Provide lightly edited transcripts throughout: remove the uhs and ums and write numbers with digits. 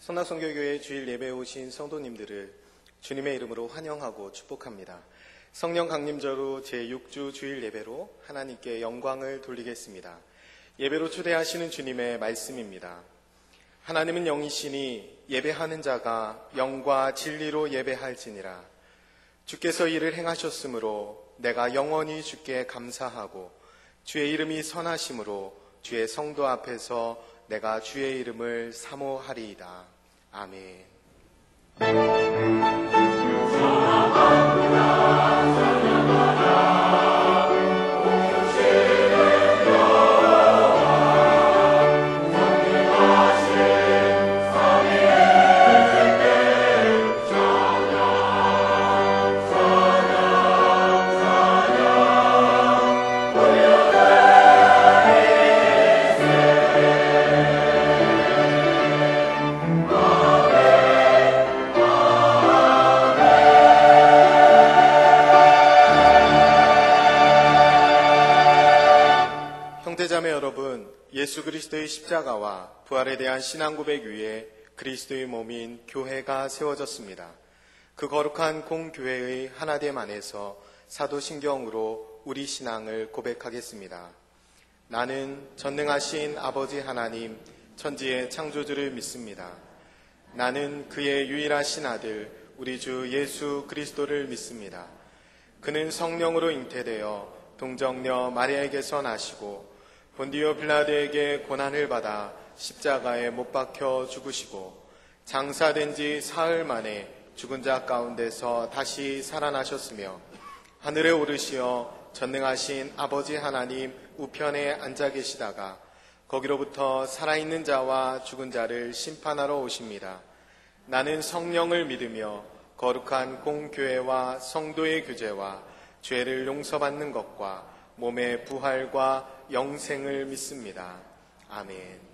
성남선교교회 주일 예배에 오신 성도님들을 주님의 이름으로 환영하고 축복합니다. 성령 강림절로 제6주 주일 예배로 하나님께 영광을 돌리겠습니다. 예배로 초대하시는 주님의 말씀입니다. 하나님은 영이시니 예배하는 자가 영과 진리로 예배할지니라. 주께서 이를 행하셨으므로 내가 영원히 주께 감사하고 주의 이름이 선하심으로 주의 성도 앞에서 내가 주의 이름을 사모하리이다. 아멘. 형제자매 여러분, 예수 그리스도의 십자가와 부활에 대한 신앙 고백 위에 그리스도의 몸인 교회가 세워졌습니다. 그 거룩한 공교회의 하나됨 안에서 사도신경으로 우리 신앙을 고백하겠습니다. 나는 전능하신 아버지 하나님, 천지의 창조주를 믿습니다. 나는 그의 유일하신 아들, 우리 주 예수 그리스도를 믿습니다. 그는 성령으로 잉태되어 동정녀 마리아에게서 나시고 본디오 빌라도에게 고난을 받아 십자가에 못 박혀 죽으시고 장사된 지 사흘 만에 죽은 자 가운데서 다시 살아나셨으며 하늘에 오르시어 전능하신 아버지 하나님 우편에 앉아 계시다가 거기로부터 살아있는 자와 죽은 자를 심판하러 오십니다. 나는 성령을 믿으며 거룩한 공교회와 성도의 교제와 죄를 용서받는 것과 몸의 부활과 영생을 믿습니다. 아멘.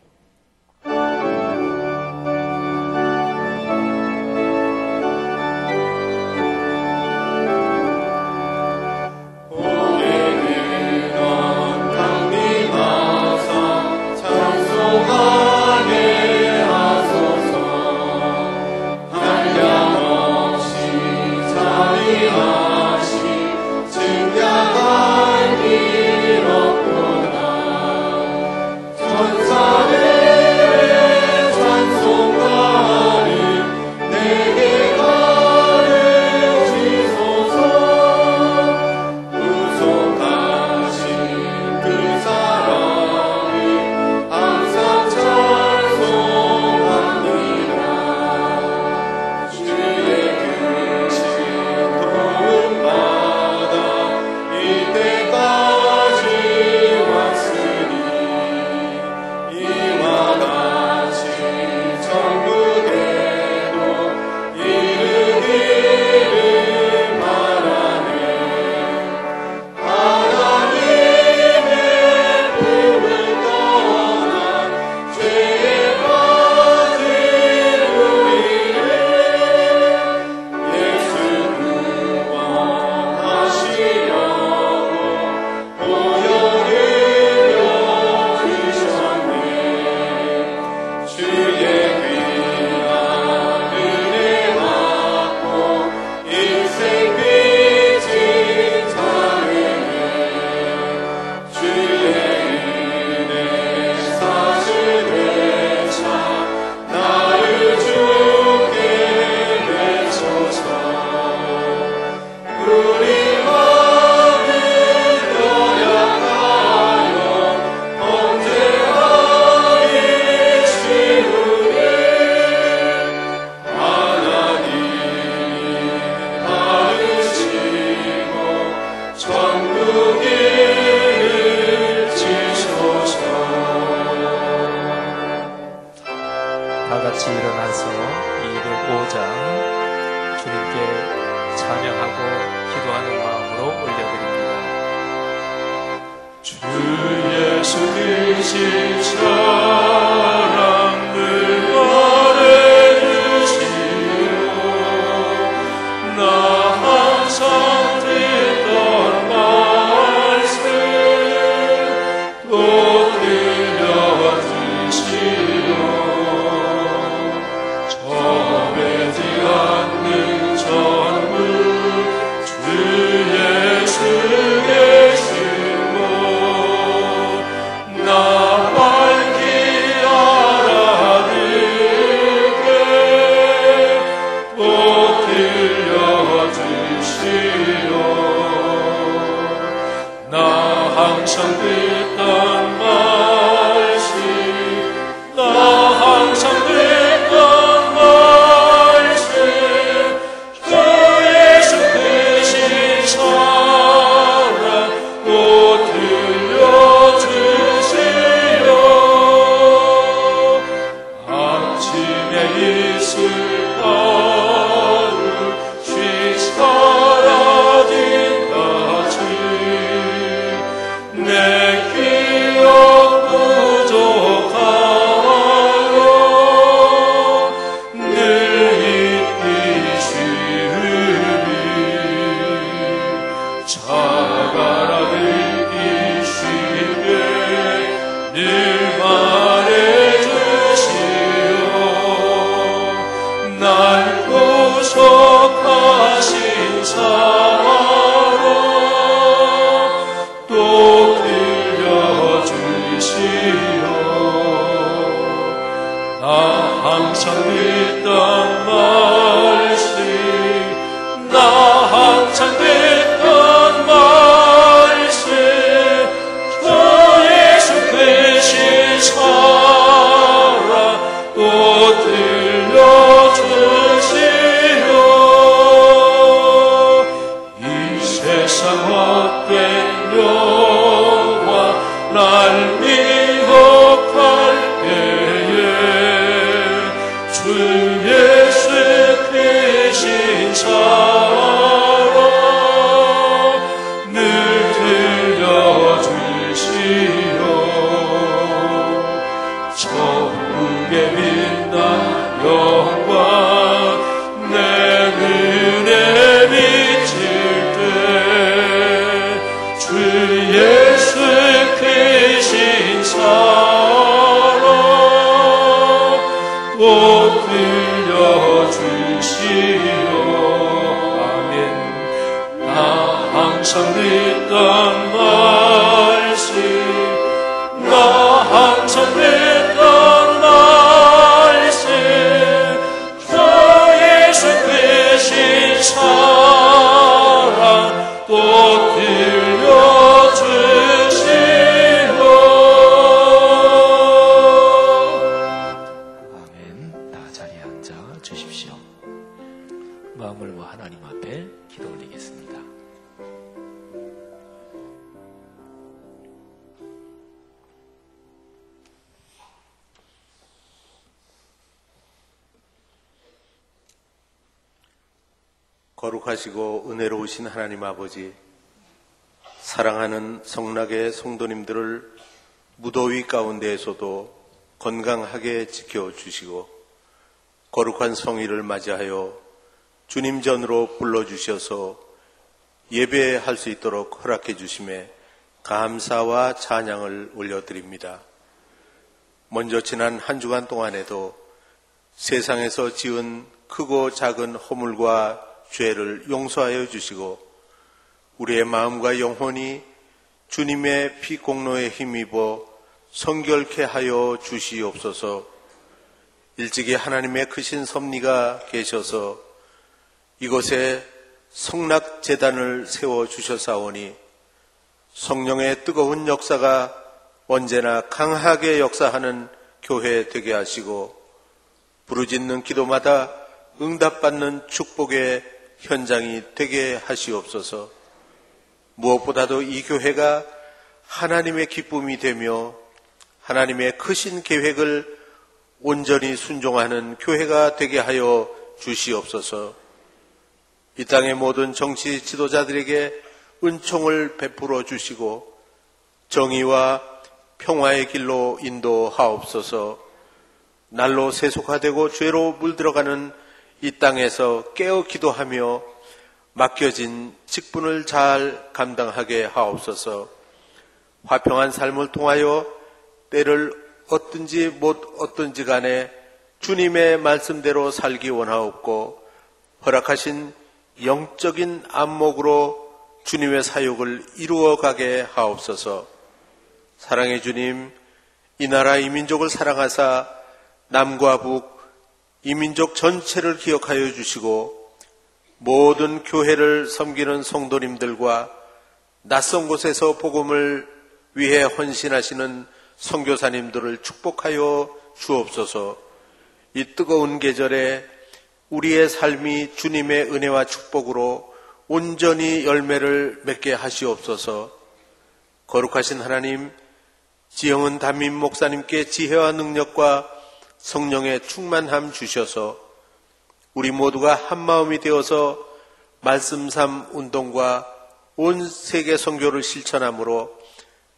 항상 듣던 말씀 나 항상 듣던 말씀 주 예수 크신 사랑 또 들려주시오. 아침에 있을 하루 쉴 사라진 가지 내 기억 부족하여 늘 잊기 쉬우니 자가라 읽기 쉽게 늘 말해주시오. 날 구속하신 사랑 또 들려주시오. 나 항상 듣던 말씀 나 항상 듣던 말씀 주 예수 크신 사랑 또 들려주시오. 이 세상 헛된 영화 날 미혹할 때에 주 예수 크신 사랑 늘 들려주시오. 천국에 빛난 영광 내 눈에 비칠 때 주 예수 크신 사랑 또 들려주시오. 아멘. 나 항상 듣던 말씀 나 항상 듣던 말씀 주 예수 크신 사랑 또 들려주시오. 아멘. 다 자리에 앉아 주십시오. 마음을 모아 하나님 앞에 기도 올리겠습니다. 거룩하시고 은혜로우신 하나님 아버지, 사랑하는 성락의 성도님들을 무더위 가운데에서도 건강하게 지켜주시고 거룩한 성일을 맞이하여 주님 전으로 불러주셔서 예배할 수 있도록 허락해 주심에 감사와 찬양을 올려드립니다. 먼저 지난 한 주간 동안에도 세상에서 지은 크고 작은 허물과 죄를 용서하여 주시고 우리의 마음과 영혼이 주님의 피 공로에 힘입어 성결케 하여 주시옵소서. 일찍이 하나님의 크신 섭리가 계셔서 이곳에 성락재단을 세워주셨사오니 성령의 뜨거운 역사가 언제나 강하게 역사하는 교회 되게 하시고 부르짖는 기도마다 응답받는 축복의 현장이 되게 하시옵소서. 무엇보다도 이 교회가 하나님의 기쁨이 되며 하나님의 크신 계획을 온전히 순종하는 교회가 되게 하여 주시옵소서. 이 땅의 모든 정치 지도자들에게 은총을 베풀어 주시고 정의와 평화의 길로 인도하옵소서. 날로 세속화되고 죄로 물들어가는 이 땅에서 깨어 기도하며 맡겨진 직분을 잘 감당하게 하옵소서. 화평한 삶을 통하여 때를 얻든지 못 얻든지 간에 주님의 말씀대로 살기 원하옵고 허락하신 영적인 안목으로 주님의 사역을 이루어가게 하옵소서. 사랑의 주님, 이 나라 이 민족을 사랑하사 남과 북 이 민족 전체를 기억하여 주시고 모든 교회를 섬기는 성도님들과 낯선 곳에서 복음을 위해 헌신하시는 선교사님들을 축복하여 주옵소서. 이 뜨거운 계절에 우리의 삶이 주님의 은혜와 축복으로 온전히 열매를 맺게 하시옵소서. 거룩하신 하나님, 지영은 담임 목사님께 지혜와 능력과 성령의 충만함 주셔서 우리 모두가 한마음이 되어서 말씀 삶 운동과 온 세계 선교를 실천함으로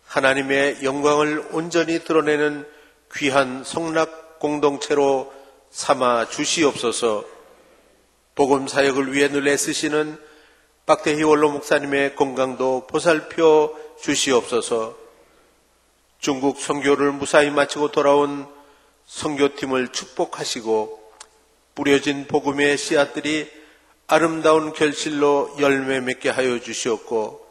하나님의 영광을 온전히 드러내는 귀한 성락 공동체로 삼아 주시옵소서. 복음 사역을 위해 늘 애쓰시는 박대희 원로 목사님의 건강도 보살펴 주시옵소서. 중국 선교를 무사히 마치고 돌아온 선교팀을 축복하시고 뿌려진 복음의 씨앗들이 아름다운 결실로 열매 맺게 하여 주시옵고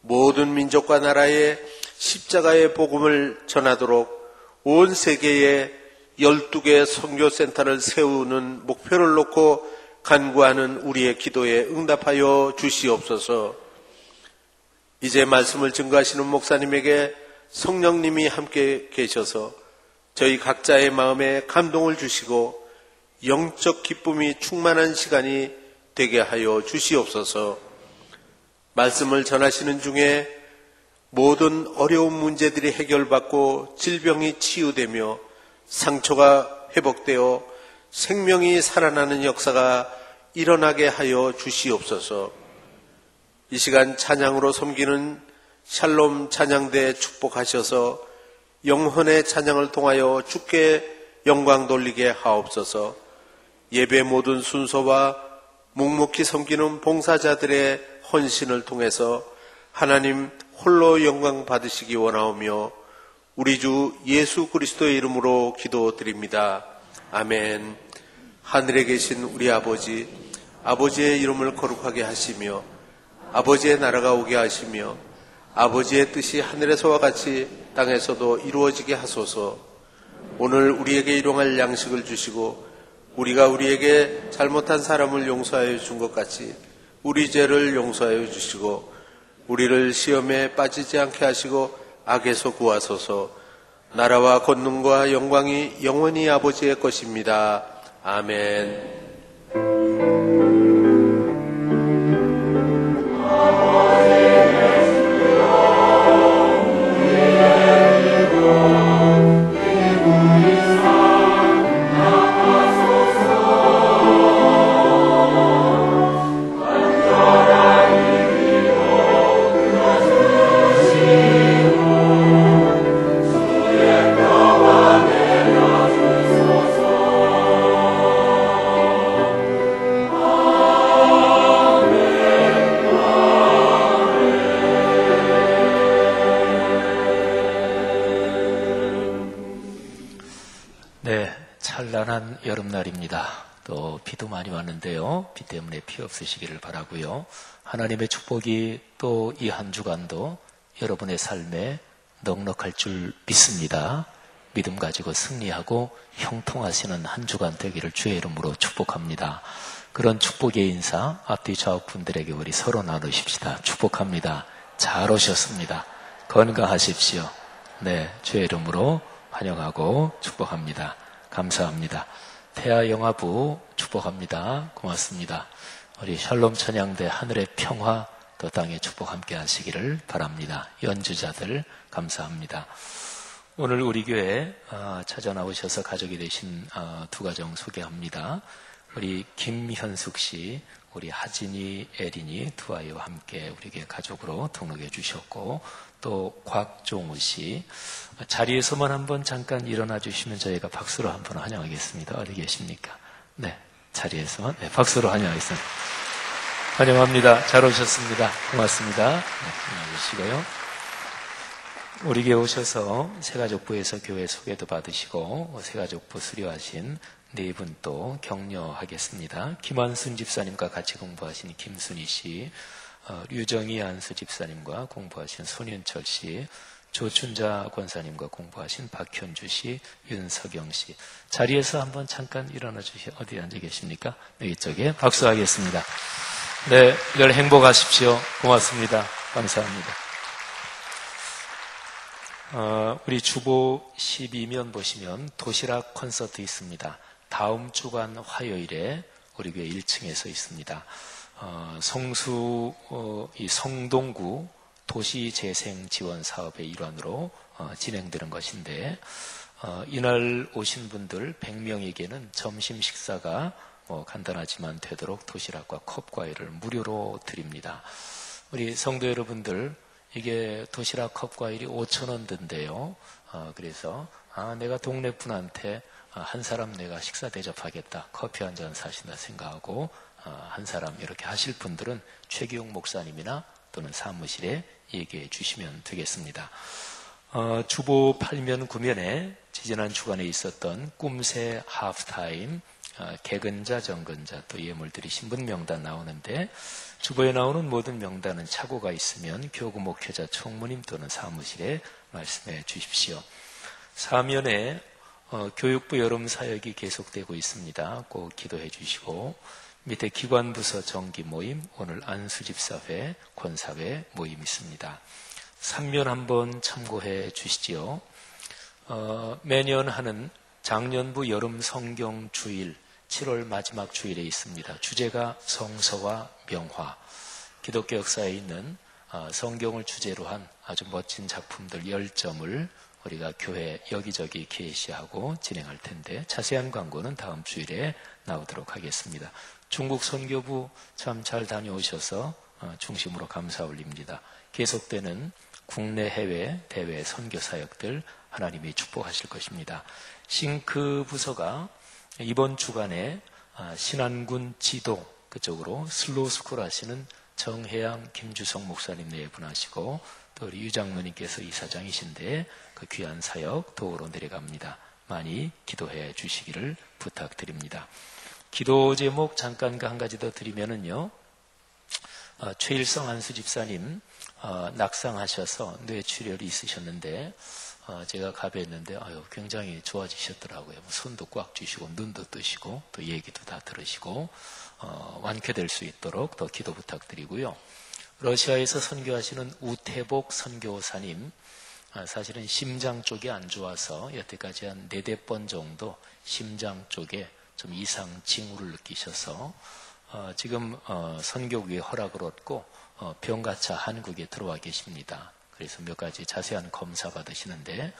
모든 민족과 나라에 십자가의 복음을 전하도록 온 세계에 12개 선교센터를 세우는 목표를 놓고 간구하는 우리의 기도에 응답하여 주시옵소서. 이제 말씀을 증거하시는 목사님에게 성령님이 함께 계셔서 저희 각자의 마음에 감동을 주시고 영적 기쁨이 충만한 시간이 되게 하여 주시옵소서. 말씀을 전하시는 중에 모든 어려운 문제들이 해결받고 질병이 치유되며 상처가 회복되어 생명이 살아나는 역사가 일어나게 하여 주시옵소서. 이 시간 찬양으로 섬기는 샬롬 찬양대 축복하셔서 영혼의 찬양을 통하여 주께 영광 돌리게 하옵소서. 예배 모든 순서와 묵묵히 섬기는 봉사자들의 헌신을 통해서 하나님 홀로 영광 받으시기 원하오며 우리 주 예수 그리스도의 이름으로 기도드립니다. 아멘. 하늘에 계신 우리 아버지, 아버지의 이름을 거룩하게 하시며 아버지의 나라가 오게 하시며 아버지의 뜻이 하늘에서와 같이 땅에서도 이루어지게 하소서. 오늘 우리에게 일용할 양식을 주시고 우리가 우리에게 잘못한 사람을 용서하여 준 것 같이 우리 죄를 용서하여 주시고 우리를 시험에 빠지지 않게 하시고 악에서 구하소서. 나라와 권능과 영광이 영원히 아버지의 것입니다. 아멘. 찬란한 여름날입니다. 또 비도 많이 왔는데요. 비 때문에 피 없으시기를 바라고요. 하나님의 축복이 또 이 한 주간도 여러분의 삶에 넉넉할 줄 믿습니다. 믿음 가지고 승리하고 형통하시는 한 주간 되기를 주의 이름으로 축복합니다. 그런 축복의 인사 앞뒤 좌우 분들에게 우리 서로 나누십시다. 축복합니다. 잘 오셨습니다. 건강하십시오. 네, 주의 이름으로 환영하고 축복합니다. 감사합니다. 태아 영화부 축복합니다. 고맙습니다. 우리 샬롬 찬양대 하늘의 평화 또 땅의 축복 함께 하시기를 바랍니다. 연주자들 감사합니다. 오늘 우리 교회 찾아 나오셔서 가족이 되신 두 가정 소개합니다. 우리 김현숙 씨, 우리 하진이, 에린이 두 아이와 함께 우리 교회 가족으로 등록해 주셨고 또 곽종우 씨 자리에서만 한번 잠깐 일어나 주시면 저희가 박수로 한번 환영하겠습니다. 어디 계십니까? 네, 자리에서만 박수로 환영하겠습니다. 환영합니다. 잘 오셨습니다. 고맙습니다. 네, 안녕하시고요. 우리 교회 오셔서 새가족부에서 교회 소개도 받으시고 새가족부 수료하신 네 분 또 격려하겠습니다. 김한순 집사님과 같이 공부하신 김순희 씨, 류정희 안수 집사님과 공부하신 손윤철 씨, 조춘자 권사님과 공부하신 박현주 씨, 윤석영 씨. 자리에서 한번 잠깐 일어나 주시, 어디 앉아 계십니까? 네, 이쪽에 박수하겠습니다. 네, 늘 행복하십시오. 고맙습니다. 감사합니다. 우리 주보 12면 보시면 도시락 콘서트 있습니다. 다음 주간 화요일에 우리 교회 1층에서 있습니다. 이 성동구 도시재생지원사업의 일환으로 진행되는 것인데, 이날 오신 분들 100명에게는 점심 식사가 간단하지만 되도록 도시락과 컵과일을 무료로 드립니다. 우리 성도 여러분들, 이게 도시락 컵과일이 5,000원 든대요. 그래서 내가 동네 분한테 한 사람 내가 식사 대접하겠다, 커피 한 잔 사신다 생각하고 한 사람 이렇게 하실 분들은 최기용 목사님이나 또는 사무실에 얘기해 주시면 되겠습니다. 주보 8면 9면에 지지난 주간에 있었던 꿈새 하프타임, 개근자, 정근자, 또 예물들이 신분 명단 나오는데, 주보에 나오는 모든 명단은 착오가 있으면 교구 목회자 총무님 또는 사무실에 말씀해 주십시오. 4면에 교육부 여름 사역이 계속되고 있습니다. 꼭 기도해 주시고, 밑에 기관부서 정기 모임, 오늘 안수집사회, 권사회 모임 있습니다. 3면 한번 참고해 주시지요. 매년 하는 작년부 여름 성경 주일, 7월 마지막 주일에 있습니다. 주제가 성서와 명화, 기독교 역사에 있는 성경을 주제로 한 아주 멋진 작품들 10점을 우리가 교회 여기저기 게시하고 진행할 텐데, 자세한 광고는 다음 주일에 나오도록 하겠습니다. 중국 선교부 참 잘 다녀오셔서 중심으로 감사 올립니다. 계속되는 국내 해외 대외 선교 사역들 하나님이 축복하실 것입니다. 싱크 부서가 이번 주간에 신안군 지도 그쪽으로 슬로우스쿨 하시는 정혜양 김주성 목사님 내분하시고, 또 우리 유장로님께서 이사장이신데 그 귀한 사역 도우러 내려갑니다. 많이 기도해 주시기를 부탁드립니다. 기도 제목 잠깐 한 가지 더 드리면은요, 최일성 안수 집사님 낙상하셔서 뇌출혈이 있으셨는데, 제가 가봤는데 굉장히 좋아지셨더라고요. 손도 꽉 쥐시고 눈도 뜨시고 또 얘기도 다 들으시고 완쾌될 수 있도록 더 기도 부탁드리고요. 러시아에서 선교하시는 우태복 선교사님, 사실은 심장 쪽이 안 좋아서 여태까지 한 4번 정도 심장 쪽에 좀 이상 징후를 느끼셔서 지금 선교국의 허락을 얻고 병가차 한국에 들어와 계십니다. 그래서 몇 가지 자세한 검사 받으시는데,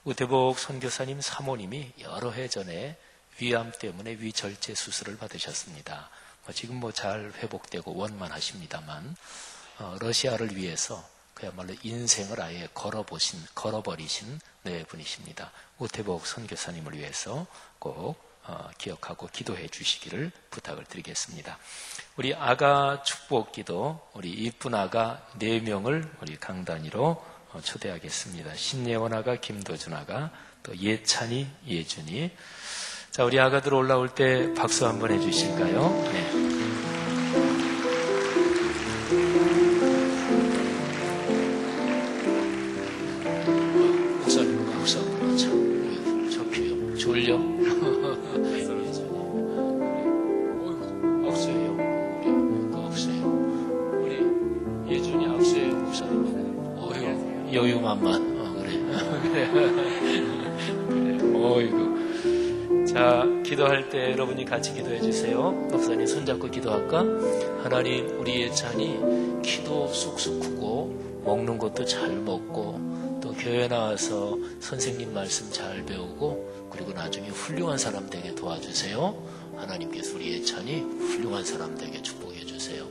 우태복 선교사님 사모님이 여러 해 전에 위암 때문에 위절제 수술을 받으셨습니다. 지금 잘 회복되고 원만하십니다만, 러시아를 위해서 그야말로 인생을 아예 걸어버리신 분이십니다. 우태복 선교사님을 위해서 꼭 기억하고 기도해 주시기를 부탁을 드리겠습니다. 우리 아가 축복 기도, 우리 이쁜 아가 4명을 우리 강단위로 초대하겠습니다. 신예원 아가, 김도준 아가, 또 예찬이, 예준이. 자, 우리 아가들 올라올 때 박수 한번 해주실까요? 네. 졸려? 악수해요. 악수해요. 우리 예준이 악수해요. 목사님. 여유만만. 그래. 어이구. 자, 기도할 때 여러분이 같이 기도해 주세요. 목사님 손잡고 기도할까? 하나님, 우리 예찬이 키도 쑥쑥 크고 먹는 것도 잘 먹고 또 교회 나와서 선생님 말씀 잘 배우고 그리고 나중에 훌륭한 사람 되게 도와주세요. 하나님께서 우리 예찬이 훌륭한 사람 되게 축복해 주세요.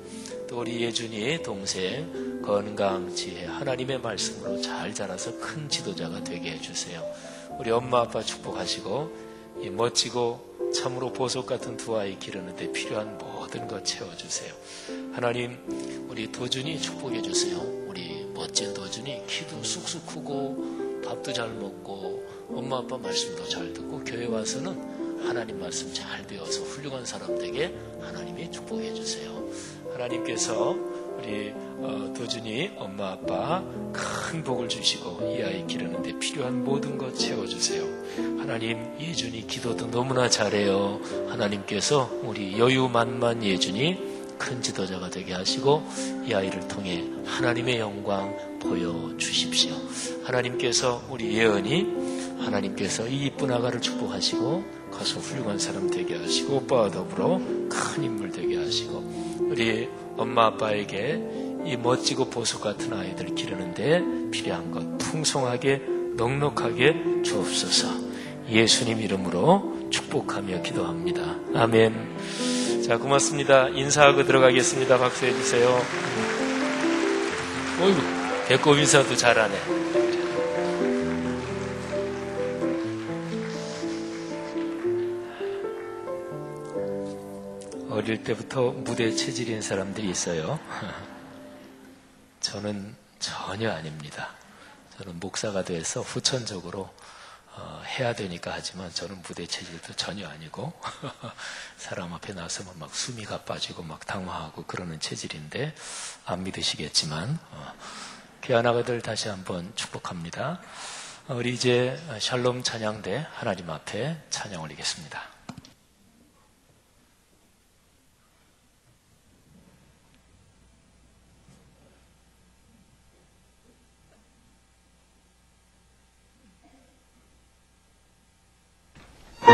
또 우리 예준이 동생 건강, 지혜, 하나님의 말씀으로 잘 자라서 큰 지도자가 되게 해주세요. 우리 엄마 아빠 축복하시고 이 멋지고 참으로 보석 같은 두 아이 기르는데 필요한 모든 것 채워주세요. 하나님, 우리 도준이 축복해 주세요. 우리 멋진 도준이 키도 쑥쑥 크고 밥도 잘 먹고 엄마 아빠 말씀도 잘 듣고 교회 와서는 하나님 말씀 잘 배워서 훌륭한 사람 되게 하나님이 축복해 주세요. 하나님께서 우리 도준이 엄마 아빠 큰 복을 주시고 이 아이 기르는데 필요한 모든 것 채워주세요. 하나님, 예준이 기도도 너무나 잘해요. 하나님께서 우리 여유만만 예준이 큰 지도자가 되게 하시고 이 아이를 통해 하나님의 영광 보여주십시오. 하나님께서 우리 예언이 하나님께서 이 이쁜 아가를 축복하시고 가서 훌륭한 사람 되게 하시고 오빠와 더불어 큰 인물 되게 하시고 우리 엄마 아빠에게 이 멋지고 보석 같은 아이들 기르는데 필요한 것 풍성하게 넉넉하게 주옵소서. 예수님 이름으로 축복하며 기도합니다. 아멘. 자, 고맙습니다. 인사하고 들어가겠습니다. 박수해 주세요. 어이구, 배꼽 인사도 잘하네. 어릴 때부터 무대 체질인 사람들이 있어요. 저는 전혀 아닙니다. 저는 목사가 돼서 후천적으로 해야 되니까 하지만 저는 무대 체질도 전혀 아니고 사람 앞에 나서면 막 숨이 가빠지고 막 당황하고 그러는 체질인데 안 믿으시겠지만 귀한 아가들 다시 한번 축복합니다. 우리 이제 샬롬 찬양대 하나님 앞에 찬양 올리겠습니다. 주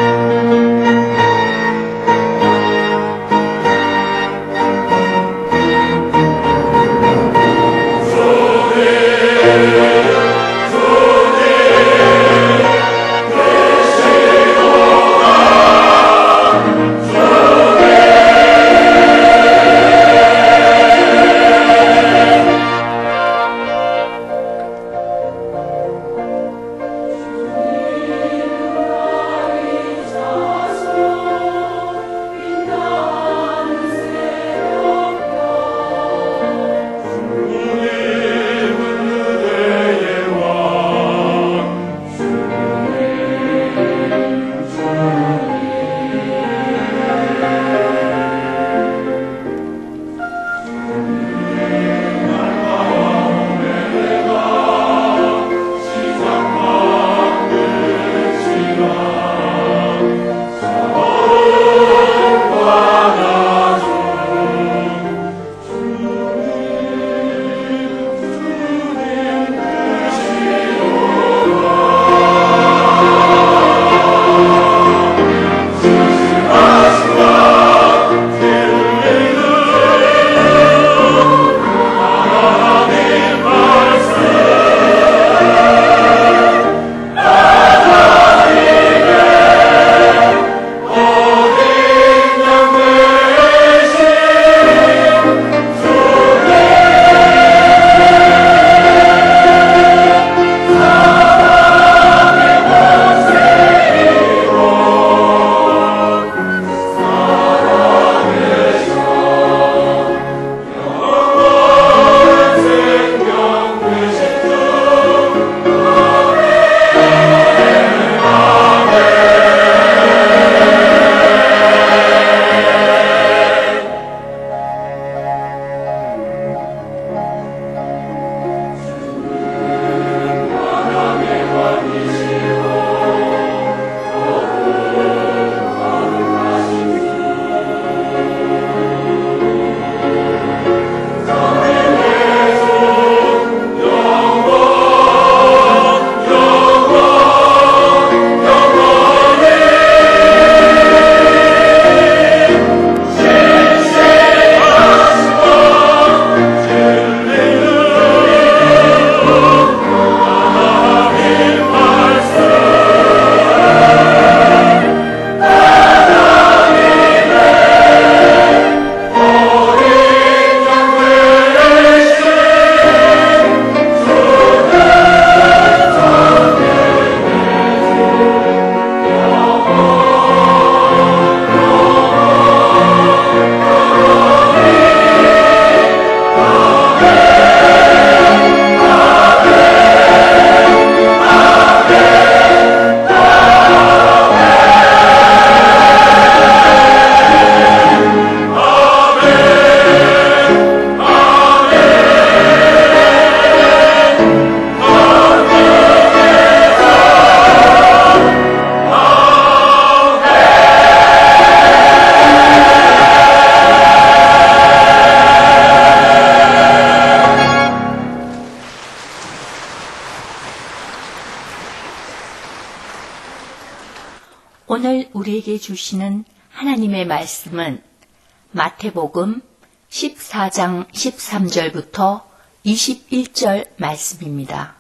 오늘 우리에게 주시는 하나님의 말씀은 마태복음 14장 13절부터 21절 말씀입니다.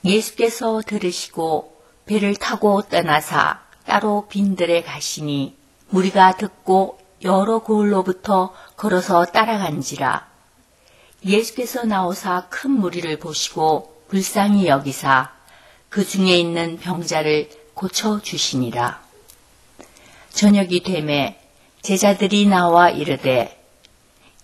예수께서 들으시고 배를 타고 떠나사 따로 빈들에 가시니 무리가 듣고 여러 고을로부터 걸어서 따라간지라. 예수께서 나오사 큰 무리를 보시고 불쌍히 여기사 그 중에 있는 병자를 고쳐주시니라. 저녁이 되매 제자들이 나와 이르되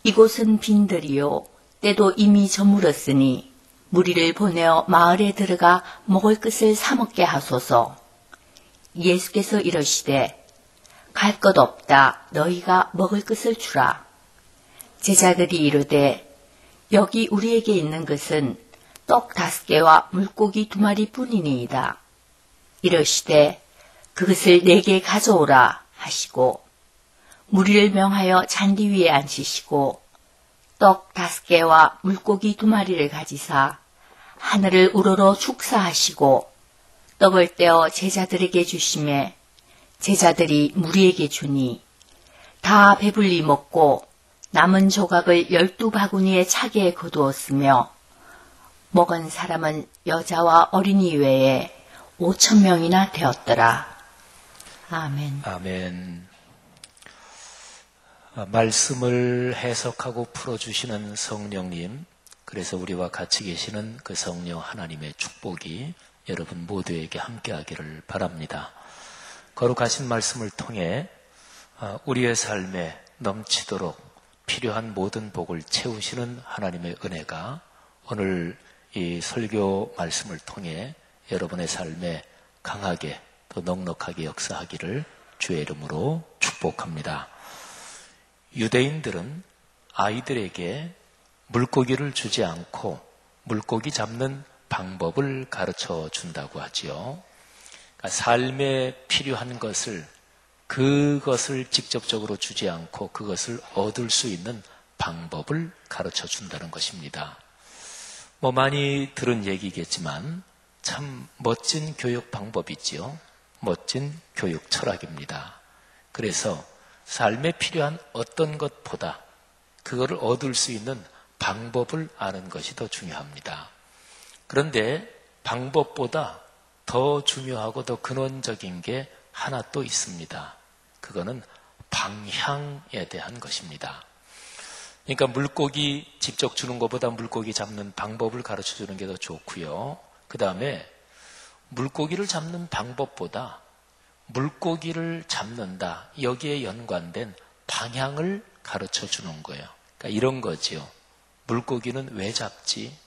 이곳은 빈들이요 때도 이미 저물었으니 무리를 보내어 마을에 들어가 먹을 것을 사 먹게 하소서. 예수께서 이러시되 갈 것 없다. 너희가 먹을 것을 주라. 제자들이 이르되 여기 우리에게 있는 것은 떡 5개와 물고기 2마리 뿐이니이다. 이러시되 그것을 내게 가져오라 하시고 무리를 명하여 잔디 위에 앉히시고 떡 5개와 물고기 2마리를 가지사 하늘을 우러러 축사하시고 떡을 떼어 제자들에게 주시매 제자들이 무리에게 주니 다 배불리 먹고 남은 조각을 12바구니에 차게 거두었으며 먹은 사람은 여자와 어린이 외에 5,000명이나 되었더라. 아멘. 아멘. 말씀을 해석하고 풀어주시는 성령님, 그래서 우리와 같이 계시는 그 성령 하나님의 축복이 여러분 모두에게 함께하기를 바랍니다. 거룩하신 말씀을 통해 우리의 삶에 넘치도록 필요한 모든 복을 채우시는 하나님의 은혜가 오늘 이 설교 말씀을 통해 여러분의 삶에 강하게 또 넉넉하게 역사하기를 주의 이름으로 축복합니다. 유대인들은 아이들에게 물고기를 주지 않고 물고기 잡는 방법을 가르쳐 준다고 하지요. 그러니까 삶에 필요한 것을 그것을 직접적으로 주지 않고 그것을 얻을 수 있는 방법을 가르쳐 준다는 것입니다. 많이 들은 얘기겠지만 참 멋진 교육 방법이지요. 멋진 교육 철학입니다. 그래서 삶에 필요한 어떤 것보다 그거를 얻을 수 있는 방법을 아는 것이 더 중요합니다. 그런데 방법보다 더 중요하고 더 근원적인 게 하나 또 있습니다. 그거는 방향에 대한 것입니다. 그러니까 물고기 직접 주는 것보다 물고기 잡는 방법을 가르쳐 주는 게 더 좋고요. 그 다음에 물고기를 잡는 방법보다 물고기를 잡는다, 여기에 연관된 방향을 가르쳐 주는 거예요. 그러니까 이런 거지요. 물고기는 왜 잡지?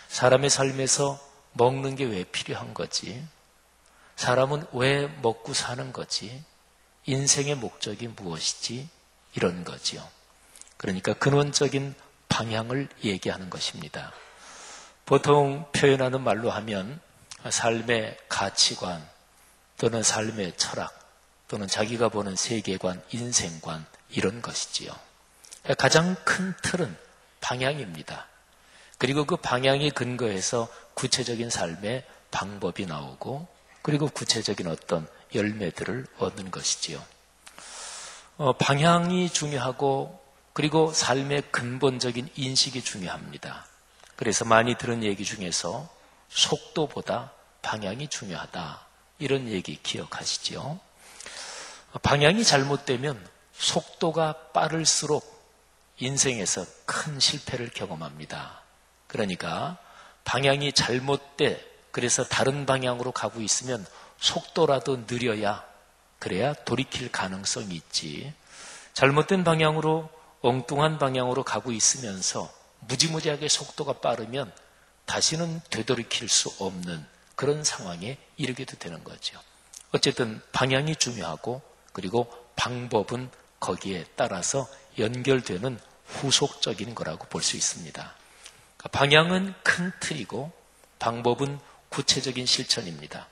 사람의 삶에서 먹는 게 왜 필요한 거지? 사람은 왜 먹고 사는 거지? 인생의 목적이 무엇이지? 이런 거지요. 그러니까 근원적인 방향을 얘기하는 것입니다. 보통 표현하는 말로 하면 삶의 가치관 또는 삶의 철학 또는 자기가 보는 세계관, 인생관 이런 것이지요. 가장 큰 틀은 방향입니다. 그리고 그 방향이 근거해서 구체적인 삶의 방법이 나오고 그리고 구체적인 어떤 열매들을 얻는 것이지요. 방향이 중요하고 그리고 삶의 근본적인 인식이 중요합니다. 그래서 많이 들은 얘기 중에서 속도보다 방향이 중요하다. 이런 얘기 기억하시죠? 방향이 잘못되면 속도가 빠를수록 인생에서 큰 실패를 경험합니다. 그러니까 방향이 잘못돼 그래서 다른 방향으로 가고 있으면 속도라도 느려야 그래야 돌이킬 가능성이 있지. 잘못된 방향으로 엉뚱한 방향으로 가고 있으면서 무지무지하게 속도가 빠르면 다시는 되돌이킬 수 없는 그런 상황에 이르게도 되는 거죠. 어쨌든 방향이 중요하고 그리고 방법은 거기에 따라서 연결되는 후속적인 거라고 볼 수 있습니다. 방향은 큰 틀이고 방법은 구체적인 실천입니다.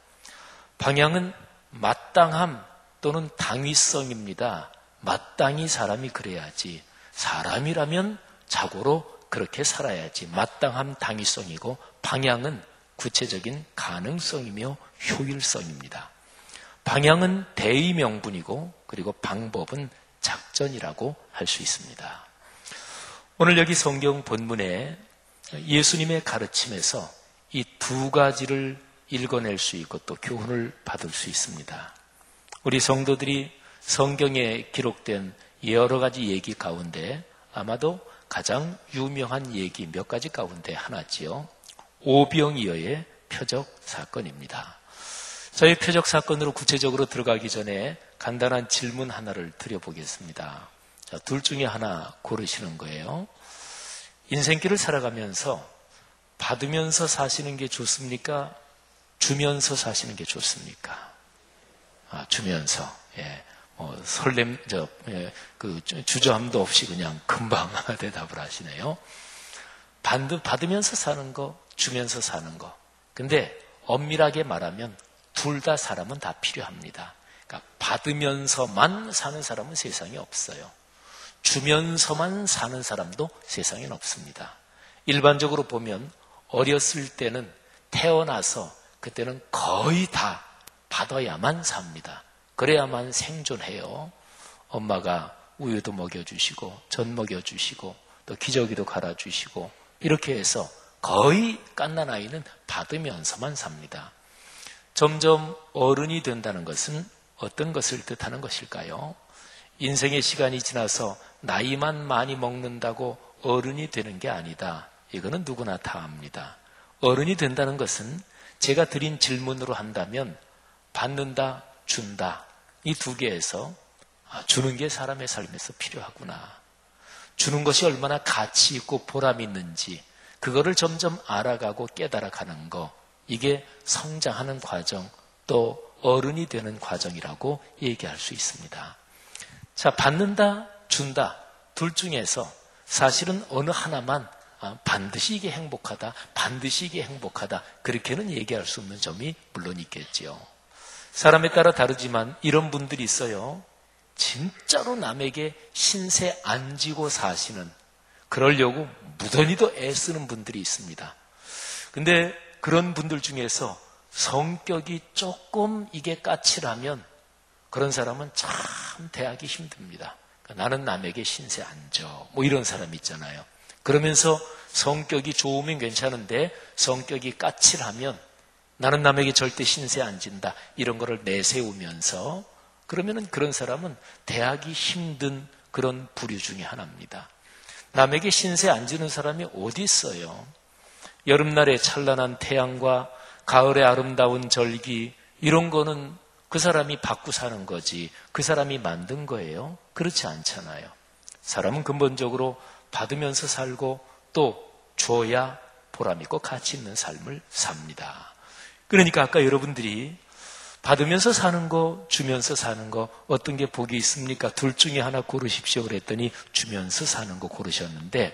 방향은 마땅함 또는 당위성입니다. 마땅히 사람이 그래야지. 사람이라면 자고로 그렇게 살아야지. 마땅함, 당위성이고 방향은 구체적인 가능성이며 효율성입니다. 방향은 대의 명분이고 그리고 방법은 작전이라고 할 수 있습니다. 오늘 여기 성경 본문에 예수님의 가르침에서 이 두 가지를 읽어낼 수 있고 또 교훈을 받을 수 있습니다. 우리 성도들이 성경에 기록된 여러 가지 얘기 가운데 아마도 가장 유명한 얘기 몇 가지 가운데 하나지요. 오병이어의 표적 사건입니다. 저희 표적 사건으로 구체적으로 들어가기 전에 간단한 질문 하나를 드려보겠습니다. 자, 둘 중에 하나 고르시는 거예요. 인생길을 살아가면서 받으면서 사시는 게 좋습니까? 주면서 사시는 게 좋습니까? 주면서. 예. 주저함도 없이 그냥 금방 대답을 하시네요. 받으면서 사는 거, 주면서 사는 거. 근데 엄밀하게 말하면 둘 다 사람은 다 필요합니다. 그러니까 받으면서만 사는 사람은 세상에 없어요. 주면서만 사는 사람도 세상엔 없습니다. 일반적으로 보면 어렸을 때는 태어나서 그때는 거의 다 받아야만 삽니다. 그래야만 생존해요. 엄마가 우유도 먹여주시고 전 먹여주시고 또 기저귀도 갈아주시고 이렇게 해서 거의 갓난 아이는 받으면서만 삽니다. 점점 어른이 된다는 것은 어떤 것을 뜻하는 것일까요? 인생의 시간이 지나서 나이만 많이 먹는다고 어른이 되는 게 아니다. 이거는 누구나 다 압니다. 어른이 된다는 것은 제가 드린 질문으로 한다면 받는다, 준다. 이 두 개에서 주는 게 사람의 삶에서 필요하구나. 주는 것이 얼마나 가치 있고 보람 있는지 그거를 점점 알아가고 깨달아가는 거. 이게 성장하는 과정 또 어른이 되는 과정이라고 얘기할 수 있습니다. 자, 받는다, 준다. 둘 중에서 사실은 어느 하나만 반드시 이게 행복하다, 반드시 이게 행복하다. 그렇게는 얘기할 수 없는 점이 물론 있겠지요. 사람에 따라 다르지만 이런 분들이 있어요. 진짜로 남에게 신세 안 지고 사시는, 그러려고 무던히도 애쓰는 분들이 있습니다. 근데 그런 분들 중에서 성격이 조금 이게 까칠하면 그런 사람은 참 대하기 힘듭니다. 그러니까 나는 남에게 신세 안 져. 뭐 이런 사람 있잖아요. 그러면서 성격이 좋으면 괜찮은데 성격이 까칠하면 나는 남에게 절대 신세 안 진다. 이런 거를 내세우면서 그러면은 그런 사람은 대하기 힘든 그런 부류 중에 하나입니다. 남에게 신세 안 지는 사람이 어디 있어요? 여름날의 찬란한 태양과 가을의 아름다운 절기 이런 거는 그 사람이 받고 사는 거지 그 사람이 만든 거예요? 그렇지 않잖아요. 사람은 근본적으로 받으면서 살고 또 줘야 보람 있고 가치 있는 삶을 삽니다. 그러니까 아까 여러분들이 받으면서 사는 거, 주면서 사는 거 어떤 게 복이 있습니까? 둘 중에 하나 고르십시오 그랬더니 주면서 사는 거 고르셨는데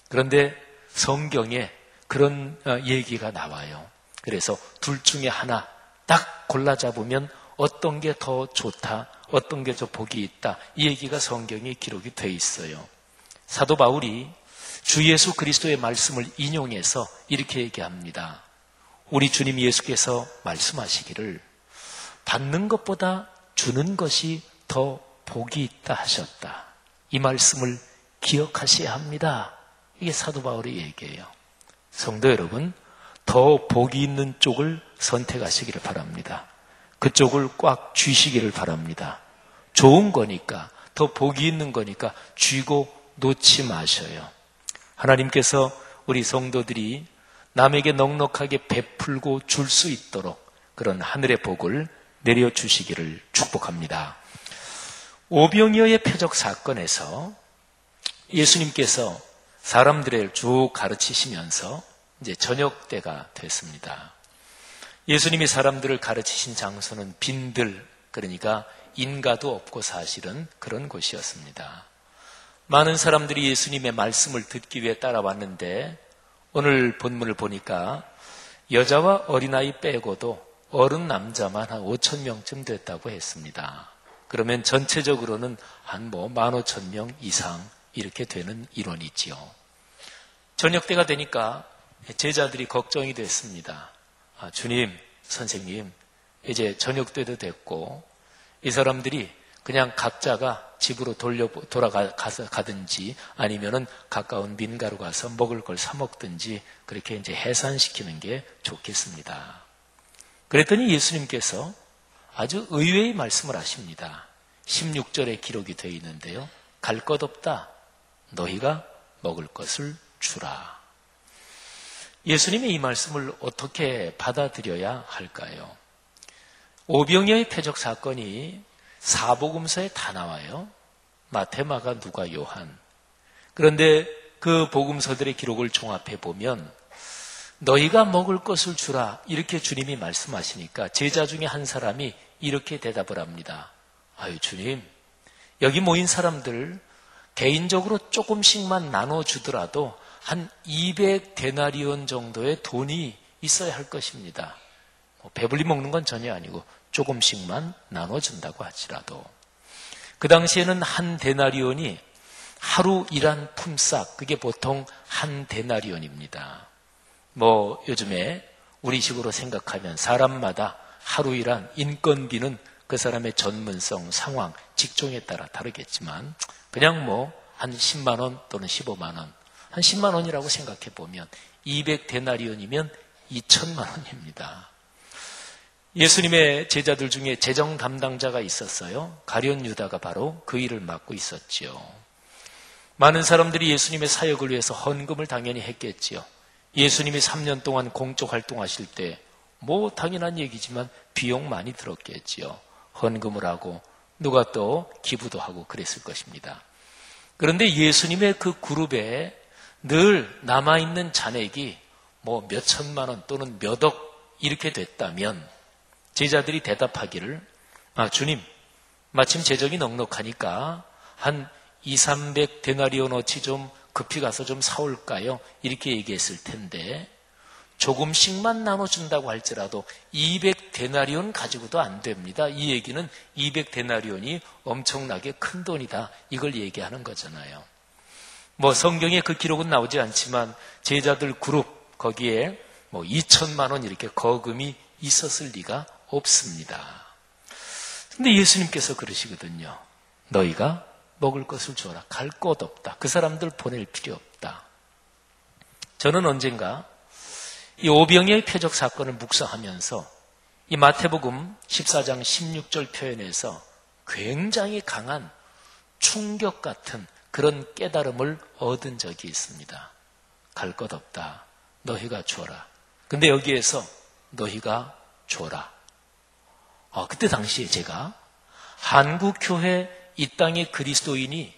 그런데 성경에 그런 얘기가 나와요. 그래서 둘 중에 하나 딱 골라 잡으면 어떤 게 더 좋다, 어떤 게 더 복이 있다 이 얘기가 성경에 기록이 돼 있어요. 사도 바울이 주 예수 그리스도의 말씀을 인용해서 이렇게 얘기합니다. 우리 주님 예수께서 말씀하시기를 받는 것보다 주는 것이 더 복이 있다 하셨다. 이 말씀을 기억하셔야 합니다. 이게 사도 바울의 얘기예요. 성도 여러분, 더 복이 있는 쪽을 선택하시기를 바랍니다. 그쪽을 꽉 쥐시기를 바랍니다. 좋은 거니까, 더 복이 있는 거니까 쥐고 놓지 마셔요. 하나님께서 우리 성도들이 남에게 넉넉하게 베풀고 줄 수 있도록 그런 하늘의 복을 내려주시기를 축복합니다. 오병이어의 표적 사건에서 예수님께서 사람들을 쭉 가르치시면서 이제 저녁 때가 됐습니다. 예수님이 사람들을 가르치신 장소는 빈들, 그러니까 인가도 없고 사실은 그런 곳이었습니다. 많은 사람들이 예수님의 말씀을 듣기 위해 따라왔는데 오늘 본문을 보니까 여자와 어린아이 빼고도 어른 남자만 한 5,000명쯤 됐다고 했습니다. 그러면 전체적으로는 한 15,000명 이상 이렇게 되는 인원이지요. 저녁 때가 되니까 제자들이 걱정이 됐습니다. 주님, 선생님, 이제 저녁 때도 됐고 이 사람들이 그냥 각자가 집으로 돌아가든지 아니면은 가까운 민가로 가서 먹을 걸 사 먹든지 그렇게 이제 해산시키는 게 좋겠습니다. 그랬더니 예수님께서 아주 의외의 말씀을 하십니다. 16절에 기록이 되어 있는데요. 갈 것 없다. 너희가 먹을 것을 주라. 예수님의 이 말씀을 어떻게 받아들여야 할까요? 오병이어의 표적 사건이 사복음서에 다 나와요. 마태, 마가, 누가, 요한. 그런데 그 복음서들의 기록을 종합해 보면 너희가 먹을 것을 주라 이렇게 주님이 말씀하시니까 제자 중에 한 사람이 이렇게 대답을 합니다. 아유 주님, 여기 모인 사람들 개인적으로 조금씩만 나눠주더라도 한 200데나리온 정도의 돈이 있어야 할 것입니다. 배불리 먹는 건 전혀 아니고 조금씩만 나눠준다고 할지라도. 그 당시에는 한 데나리온이 하루 일한 품삯, 그게 보통 한 데나리온입니다. 요즘에 우리식으로 생각하면 사람마다 하루 일한 인건비는 그 사람의 전문성, 상황, 직종에 따라 다르겠지만 그냥 한 10만 원 또는 15만 원, 한 10만 원이라고 생각해 보면 200데나리온이면 2천만 원입니다. 예수님의 제자들 중에 재정 담당자가 있었어요. 가룟 유다가 바로 그 일을 맡고 있었지요. 많은 사람들이 예수님의 사역을 위해서 헌금을 당연히 했겠지요. 예수님이 3년 동안 공적 활동하실 때 당연한 얘기지만 비용 많이 들었겠지요. 헌금을 하고 누가 또 기부도 하고 그랬을 것입니다. 그런데 예수님의 그 그룹에 늘 남아있는 잔액이 몇 천만 원 또는 몇 억 이렇게 됐다면 제자들이 대답하기를 주님, 마침 재정이 넉넉하니까 한 200~300데나리온어치 좀 급히 가서 좀 사올까요? 이렇게 얘기했을 텐데 조금씩만 나눠준다고 할지라도 200데나리온 가지고도 안 됩니다. 이 얘기는 200데나리온이 엄청나게 큰 돈이다. 이걸 얘기하는 거잖아요. 성경에 그 기록은 나오지 않지만 제자들 그룹 거기에 2천만 원 이렇게 거금이 있었을 리가 없습니다. 근데 예수님께서 그러시거든요. 너희가 먹을 것을 줘라. 갈 곳 없다. 그 사람들 보낼 필요 없다. 저는 언젠가 이 오병이어의 표적 사건을 묵상하면서 이 마태복음 14장 16절 표현에서 굉장히 강한 충격 같은 그런 깨달음을 얻은 적이 있습니다. 갈 것 없다. 너희가 줘라. 근데 여기에서 너희가 줘라. 그때 당시에 제가 한국교회 이 땅의 그리스도인이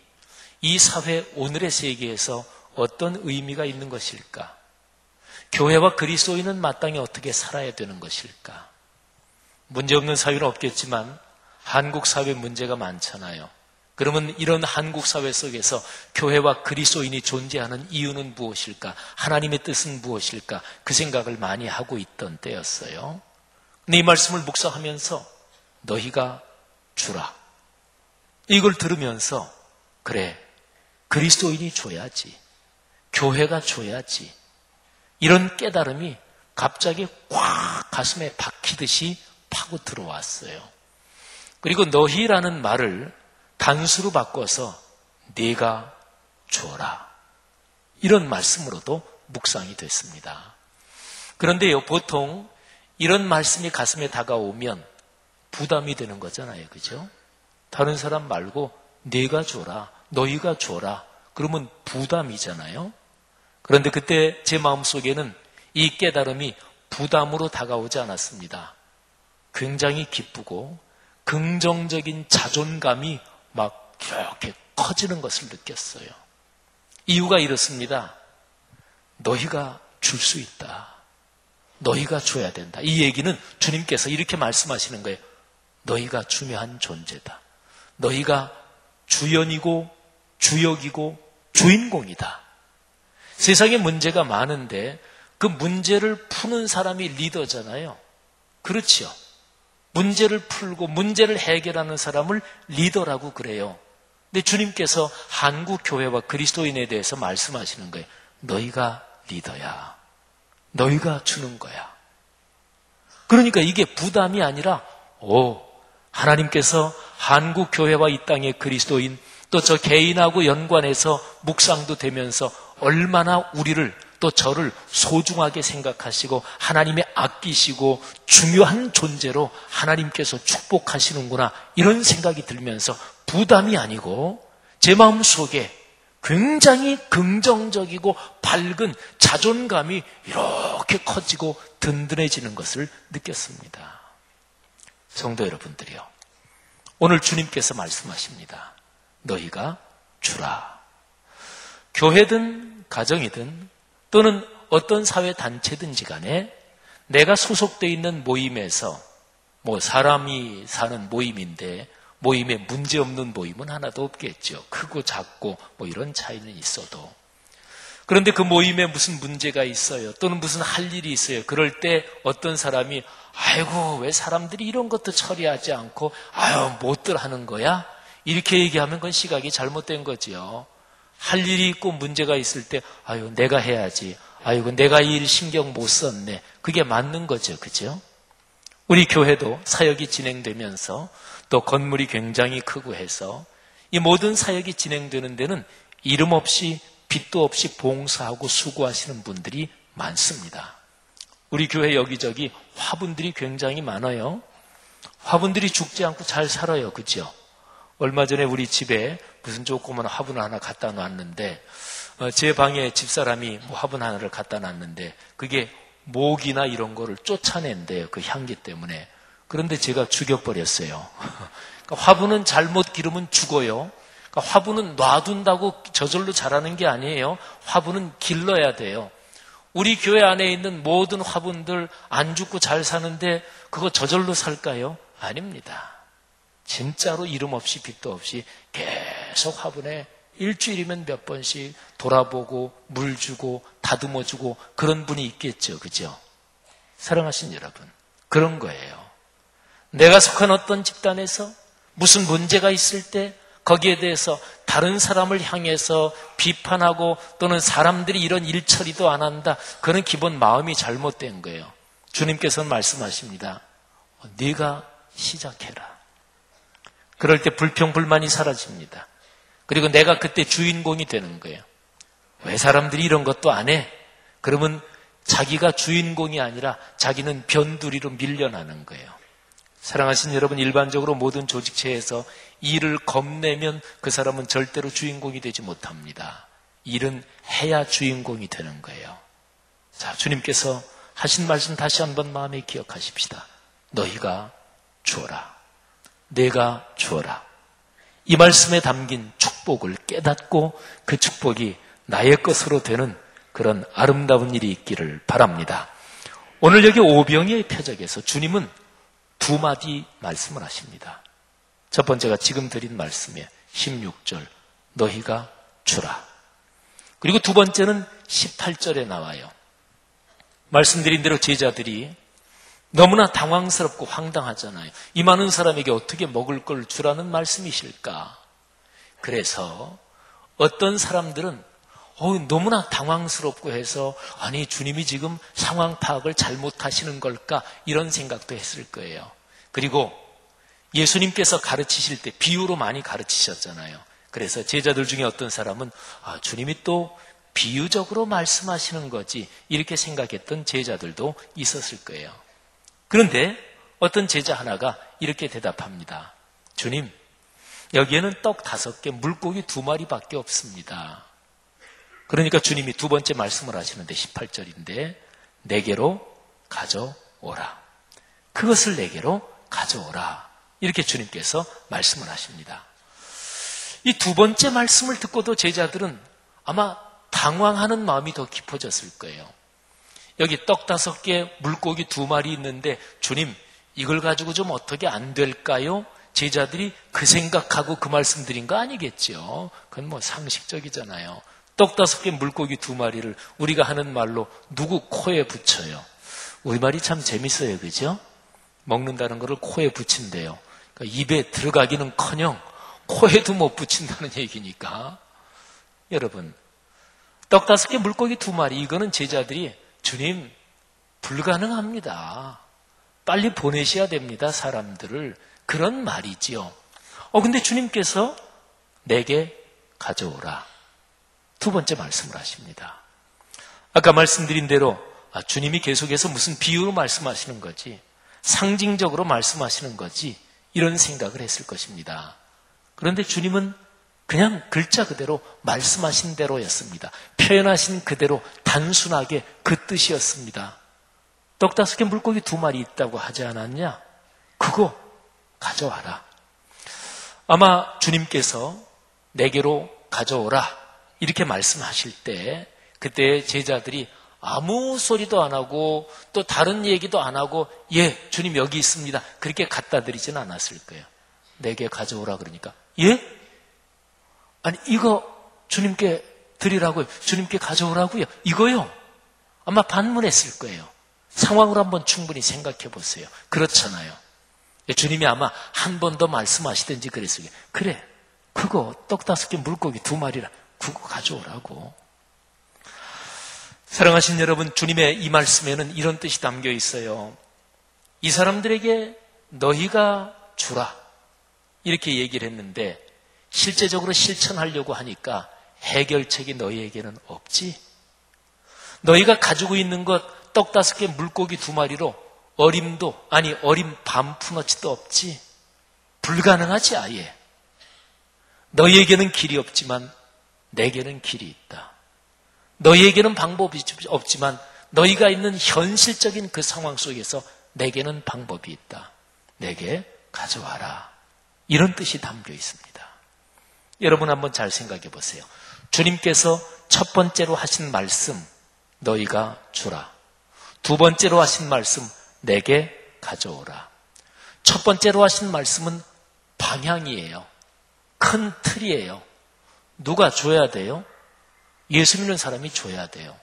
이 사회 오늘의 세계에서 어떤 의미가 있는 것일까? 교회와 그리스도인은 마땅히 어떻게 살아야 되는 것일까? 문제없는 사회는 없겠지만 한국 사회 문제가 많잖아요. 그러면 이런 한국 사회 속에서 교회와 그리스도인이 존재하는 이유는 무엇일까? 하나님의 뜻은 무엇일까? 그 생각을 많이 하고 있던 때였어요. 근데 이 말씀을 묵상하면서 너희가 주라. 이걸 들으면서 그래, 그리스도인이 줘야지. 교회가 줘야지. 이런 깨달음이 갑자기 꽉 가슴에 박히듯이 파고 들어왔어요. 그리고 너희라는 말을 단수로 바꿔서 네가 줘라. 이런 말씀으로도 묵상이 됐습니다. 그런데요, 보통 이런 말씀이 가슴에 다가오면 부담이 되는 거잖아요. 그죠? 다른 사람 말고 네가 줘라, 너희가 줘라. 그러면 부담이잖아요. 그런데 그때 제 마음속에는 이 깨달음이 부담으로 다가오지 않았습니다. 굉장히 기쁘고 긍정적인 자존감이 막 이렇게 커지는 것을 느꼈어요. 이유가 이렇습니다. 너희가 줄 수 있다. 너희가 줘야 된다. 이 얘기는 주님께서 이렇게 말씀하시는 거예요. 너희가 중요한 존재다. 너희가 주연이고 주역이고 주인공이다. 세상에 문제가 많은데 그 문제를 푸는 사람이 리더잖아요. 그렇죠. 문제를 풀고 문제를 해결하는 사람을 리더라고 그래요. 근데 주님께서 한국 교회와 그리스도인에 대해서 말씀하시는 거예요. 너희가 리더야. 너희가 주는 거야. 그러니까 이게 부담이 아니라 하나님께서 한국 교회와 이 땅의 그리스도인 또 저 개인하고 연관해서 묵상도 되면서 얼마나 우리를 또 저를 소중하게 생각하시고 하나님의 아끼시고 중요한 존재로 하나님께서 축복하시는구나 이런 생각이 들면서 부담이 아니고 제 마음속에 굉장히 긍정적이고 밝은 자존감이 이렇게 커지고 든든해지는 것을 느꼈습니다. 성도 여러분들이요, 오늘 주님께서 말씀하십니다. 너희가 주라. 교회든 가정이든 또는 어떤 사회단체든지 간에 내가 소속되어 있는 모임에서 사람이 사는 모임인데 모임에 문제없는 모임은 하나도 없겠죠. 크고 작고 이런 차이는 있어도. 그런데 그 모임에 무슨 문제가 있어요. 또는 무슨 할 일이 있어요. 그럴 때 어떤 사람이 아이고 왜 사람들이 이런 것도 처리하지 않고 못들 하는 거야? 이렇게 얘기하면 그건 시각이 잘못된 거지요. 할 일이 있고 문제가 있을 때 내가 해야지. 아이고 내가 이 일 신경 못 썼네. 그게 맞는 거죠. 그죠? 우리 교회도 사역이 진행되면서 또 건물이 굉장히 크고 해서 이 모든 사역이 진행되는 데는 이름 없이 빚도 없이 봉사하고 수고하시는 분들이 많습니다. 우리 교회 여기저기 화분들이 굉장히 많아요. 화분들이 죽지 않고 잘 살아요. 그죠? 얼마 전에 우리 집에 무슨 조그만 화분 하나 갖다 놨는데 제 방에 집사람이 화분 하나를 갖다 놨는데 그게 모기나 이런 거를 쫓아낸대요. 그 향기 때문에. 그런데 제가 죽여버렸어요. 그러니까 화분은 잘못 기르면 죽어요. 그러니까 화분은 놔둔다고 저절로 자라는 게 아니에요. 화분은 길러야 돼요. 우리 교회 안에 있는 모든 화분들 안 죽고 잘 사는데 그거 저절로 살까요? 아닙니다. 진짜로 이름 없이 빚도 없이 계속 화분에 일주일이면 몇 번씩 돌아보고 물 주고 다듬어 주고 그런 분이 있겠죠. 그죠? 사랑하신 여러분, 그런 거예요. 내가 속한 어떤 집단에서 무슨 문제가 있을 때 거기에 대해서 다른 사람을 향해서 비판하고 또는 사람들이 이런 일 처리도 안 한다. 그런 기본 마음이 잘못된 거예요. 주님께서는 말씀하십니다. 네가 시작해라. 그럴 때 불평불만이 사라집니다. 그리고 내가 그때 주인공이 되는 거예요. 왜 사람들이 이런 것도 안 해? 그러면 자기가 주인공이 아니라 자기는 변두리로 밀려나는 거예요. 사랑하신 여러분, 일반적으로 모든 조직체에서 일을 겁내면 그 사람은 절대로 주인공이 되지 못합니다. 일은 해야 주인공이 되는 거예요. 자, 주님께서 하신 말씀 다시 한번 마음에 기억하십시다. 너희가 주어라. 내가 주어라. 이 말씀에 담긴 축복을 깨닫고 그 축복이 나의 것으로 되는 그런 아름다운 일이 있기를 바랍니다. 오늘 여기 오병이의 표적에서 주님은 두 마디 말씀을 하십니다. 첫 번째가 지금 드린 말씀이에요. 16절 너희가 주라. 그리고 두 번째는 18절에 나와요. 말씀드린 대로 제자들이 너무나 당황스럽고 황당하잖아요. 이 많은 사람에게 어떻게 먹을 걸 주라는 말씀이실까? 그래서 어떤 사람들은 너무나 당황스럽고 해서 아니 주님이 지금 상황 파악을 잘못하시는 걸까? 이런 생각도 했을 거예요. 그리고 예수님께서 가르치실 때 비유로 많이 가르치셨잖아요. 그래서 제자들 중에 어떤 사람은 주님이 또 비유적으로 말씀하시는 거지 이렇게 생각했던 제자들도 있었을 거예요. 그런데 어떤 제자 하나가 이렇게 대답합니다. 주님, 여기에는 떡 5개, 물고기 2마리밖에 없습니다. 그러니까 주님이 두 번째 말씀을 하시는데 18절인데 내게로 가져오라. 그것을 내게로 가져오라. 이렇게 주님께서 말씀을 하십니다. 이 두 번째 말씀을 듣고도 제자들은 아마 당황하는 마음이 더 깊어졌을 거예요. 여기 떡 5개, 물고기 2마리 있는데 주님 이걸 가지고 좀 어떻게 안 될까요? 제자들이 그 생각하고 그 말씀 드린 거 아니겠죠. 그건 상식적이잖아요. 떡 5개, 물고기 2마리를 우리가 하는 말로 누구 코에 붙여요. 우리말이 참 재밌어요. 그죠? 먹는다는 거를 코에 붙인대요. 그러니까 입에 들어가기는커녕 코에도 못 붙인다는 얘기니까. 여러분, 떡 5개, 물고기 2마리 이거는 제자들이 주님 불가능합니다. 빨리 보내셔야 됩니다, 사람들을. 그런 말이지요. 근데 주님께서 내게 가져오라. 두 번째 말씀을 하십니다. 아까 말씀드린 대로 주님이 계속해서 무슨 비유로 말씀하시는 거지, 상징적으로 말씀하시는 거지, 이런 생각을 했을 것입니다. 그런데 주님은 그냥 글자 그대로 말씀하신 대로였습니다. 표현하신 그대로 단순하게 그 뜻이었습니다. 떡 5개 물고기 2마리 있다고 하지 않았냐? 그거 가져와라. 아마 주님께서 내게로 가져오라 이렇게 말씀하실 때 그때 제자들이 아무 소리도 안 하고 또 다른 얘기도 안 하고 예, 주님 여기 있습니다. 그렇게 갖다 드리진 않았을 거예요. 내게 가져오라 그러니까 예? 아니 이거 주님께 드리라고요. 주님께 가져오라고요. 이거요. 아마 반문했을 거예요. 상황을 한번 충분히 생각해 보세요. 그렇잖아요. 주님이 아마 한 번 더 말씀하시든지 그랬어요. 그래, 그거 떡 5개 물고기 2마리라 그거 가져오라고. 사랑하신 여러분, 주님의 이 말씀에는 이런 뜻이 담겨 있어요. 이 사람들에게 너희가 주라 이렇게 얘기를 했는데 실제적으로 실천하려고 하니까 해결책이 너희에게는 없지. 너희가 가지고 있는 것 떡 5개 물고기 2마리로 어림 반푼어치도 없지. 불가능하지 아예. 너희에게는 길이 없지만 내게는 길이 있다. 너희에게는 방법이 없지만 너희가 있는 현실적인 그 상황 속에서 내게는 방법이 있다. 내게 가져와라. 이런 뜻이 담겨 있습니다. 여러분 한번 잘 생각해 보세요. 주님께서 첫 번째로 하신 말씀 너희가 주라. 두 번째로 하신 말씀 내게 가져오라. 첫 번째로 하신 말씀은 방향이에요. 큰 틀이에요. 누가 줘야 돼요? 예수 믿는 사람이 줘야 돼요.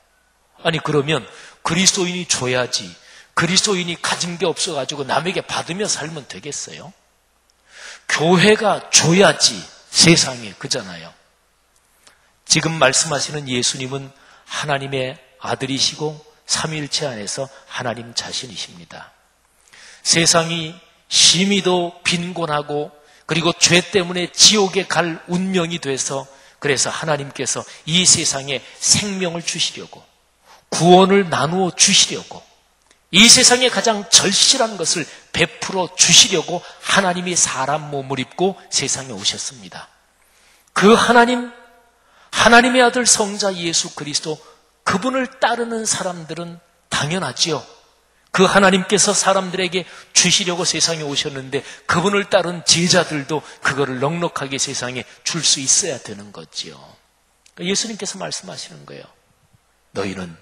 아니 그러면 그리스도인이 줘야지, 그리스도인이 가진 게 없어가지고 남에게 받으며 살면 되겠어요? 교회가 줘야지 세상에, 그잖아요. 지금 말씀하시는 예수님은 하나님의 아들이시고 삼위일체 안에서 하나님 자신이십니다. 세상이 심히도 빈곤하고 그리고 죄 때문에 지옥에 갈 운명이 돼서 그래서 하나님께서 이 세상에 생명을 주시려고 구원을 나누어 주시려고 이 세상에 가장 절실한 것을 베풀어 주시려고 하나님이 사람 몸을 입고 세상에 오셨습니다. 그 하나님의 아들 성자 예수 그리스도 그분을 따르는 사람들은 당연하지요. 그 하나님께서 사람들에게 주시려고 세상에 오셨는데 그분을 따른 제자들도 그거를 넉넉하게 세상에 줄 수 있어야 되는 거지요. 그러니까 예수님께서 말씀하시는 거예요. 너희는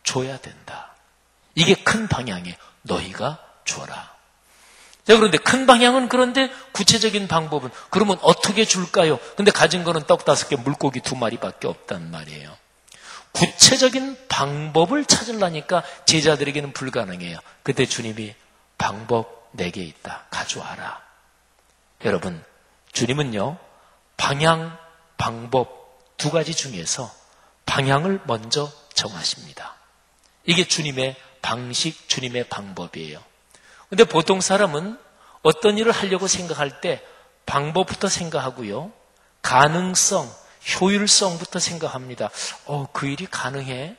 줘야 된다. 이게 큰 방향에 너희가 줘라. 자, 그런데 큰 방향은 그런데 구체적인 방법은 그러면 어떻게 줄까요? 근데 가진 거는 떡 5개 물고기 2마리밖에 없단 말이에요. 구체적인 방법을 찾으려니까 제자들에게는 불가능해요. 그때 주님이 방법 내게 있다. 가져와라. 여러분, 주님은요, 방향, 방법 2가지 중에서 방향을 먼저 정하십니다. 이게 주님의 방식, 주님의 방법이에요. 근데 보통 사람은 어떤 일을 하려고 생각할 때 방법부터 생각하고요, 가능성, 효율성부터 생각합니다. 그 일이 가능해?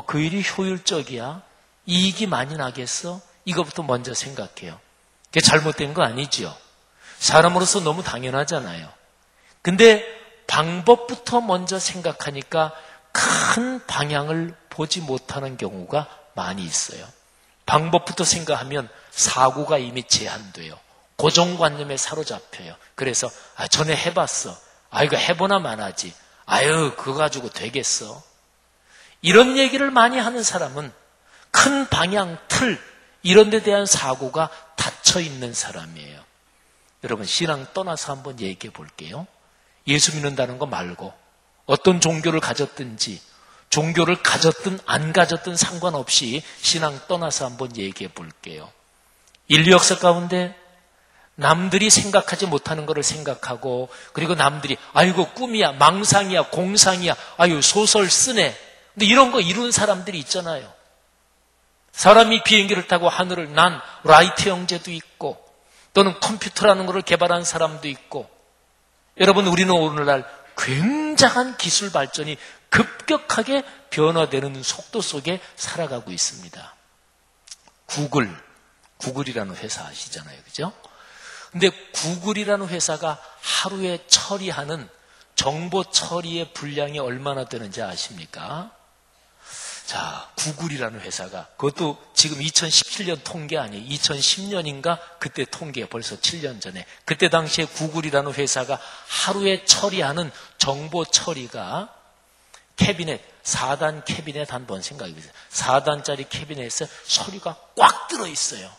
그 일이 효율적이야? 이익이 많이 나겠어? 이거부터 먼저 생각해요. 그게 잘못된 거 아니지요? 사람으로서 너무 당연하잖아요. 근데 방법부터 먼저 생각하니까 큰 방향을 보지 못하는 경우가 많이 있어요. 방법부터 생각하면 사고가 이미 제한돼요. 고정관념에 사로잡혀요. 그래서 전에 해봤어. 이거 해보나 마나지. 그거 가지고 되겠어. 이런 얘기를 많이 하는 사람은 큰 방향, 틀 이런 데 대한 사고가 닫혀 있는 사람이에요. 여러분, 신앙 떠나서 한번 얘기해 볼게요. 예수 믿는다는 거 말고 어떤 종교를 가졌든지 종교를 가졌든 안 가졌든 상관없이 신앙 떠나서 한번 얘기해 볼게요. 인류 역사 가운데 남들이 생각하지 못하는 것을 생각하고 그리고 남들이 아이고 꿈이야, 망상이야, 공상이야, 소설 쓰네. 근데 이런 거 이룬 사람들이 있잖아요. 사람이 비행기를 타고 하늘을 난 라이트 형제도 있고 또는 컴퓨터라는 것을 개발한 사람도 있고 여러분 우리는 오늘날 굉장한 기술 발전이 급격하게 변화되는 속도 속에 살아가고 있습니다. 구글이라는 회사 아시잖아요. 그죠? 근데 구글이라는 회사가 하루에 처리하는 정보 처리의 분량이 얼마나 되는지 아십니까? 자, 구글이라는 회사가 그것도 지금 2017년 통계 아니에요. 2010년인가 그때 통계 벌써 7년 전에 그때 당시에 구글이라는 회사가 하루에 처리하는 정보 처리가 캐비넷 4단 캐비넷 한번 생각해 보세요. 4단짜리 캐비넷에 서류가 꽉 들어있어요.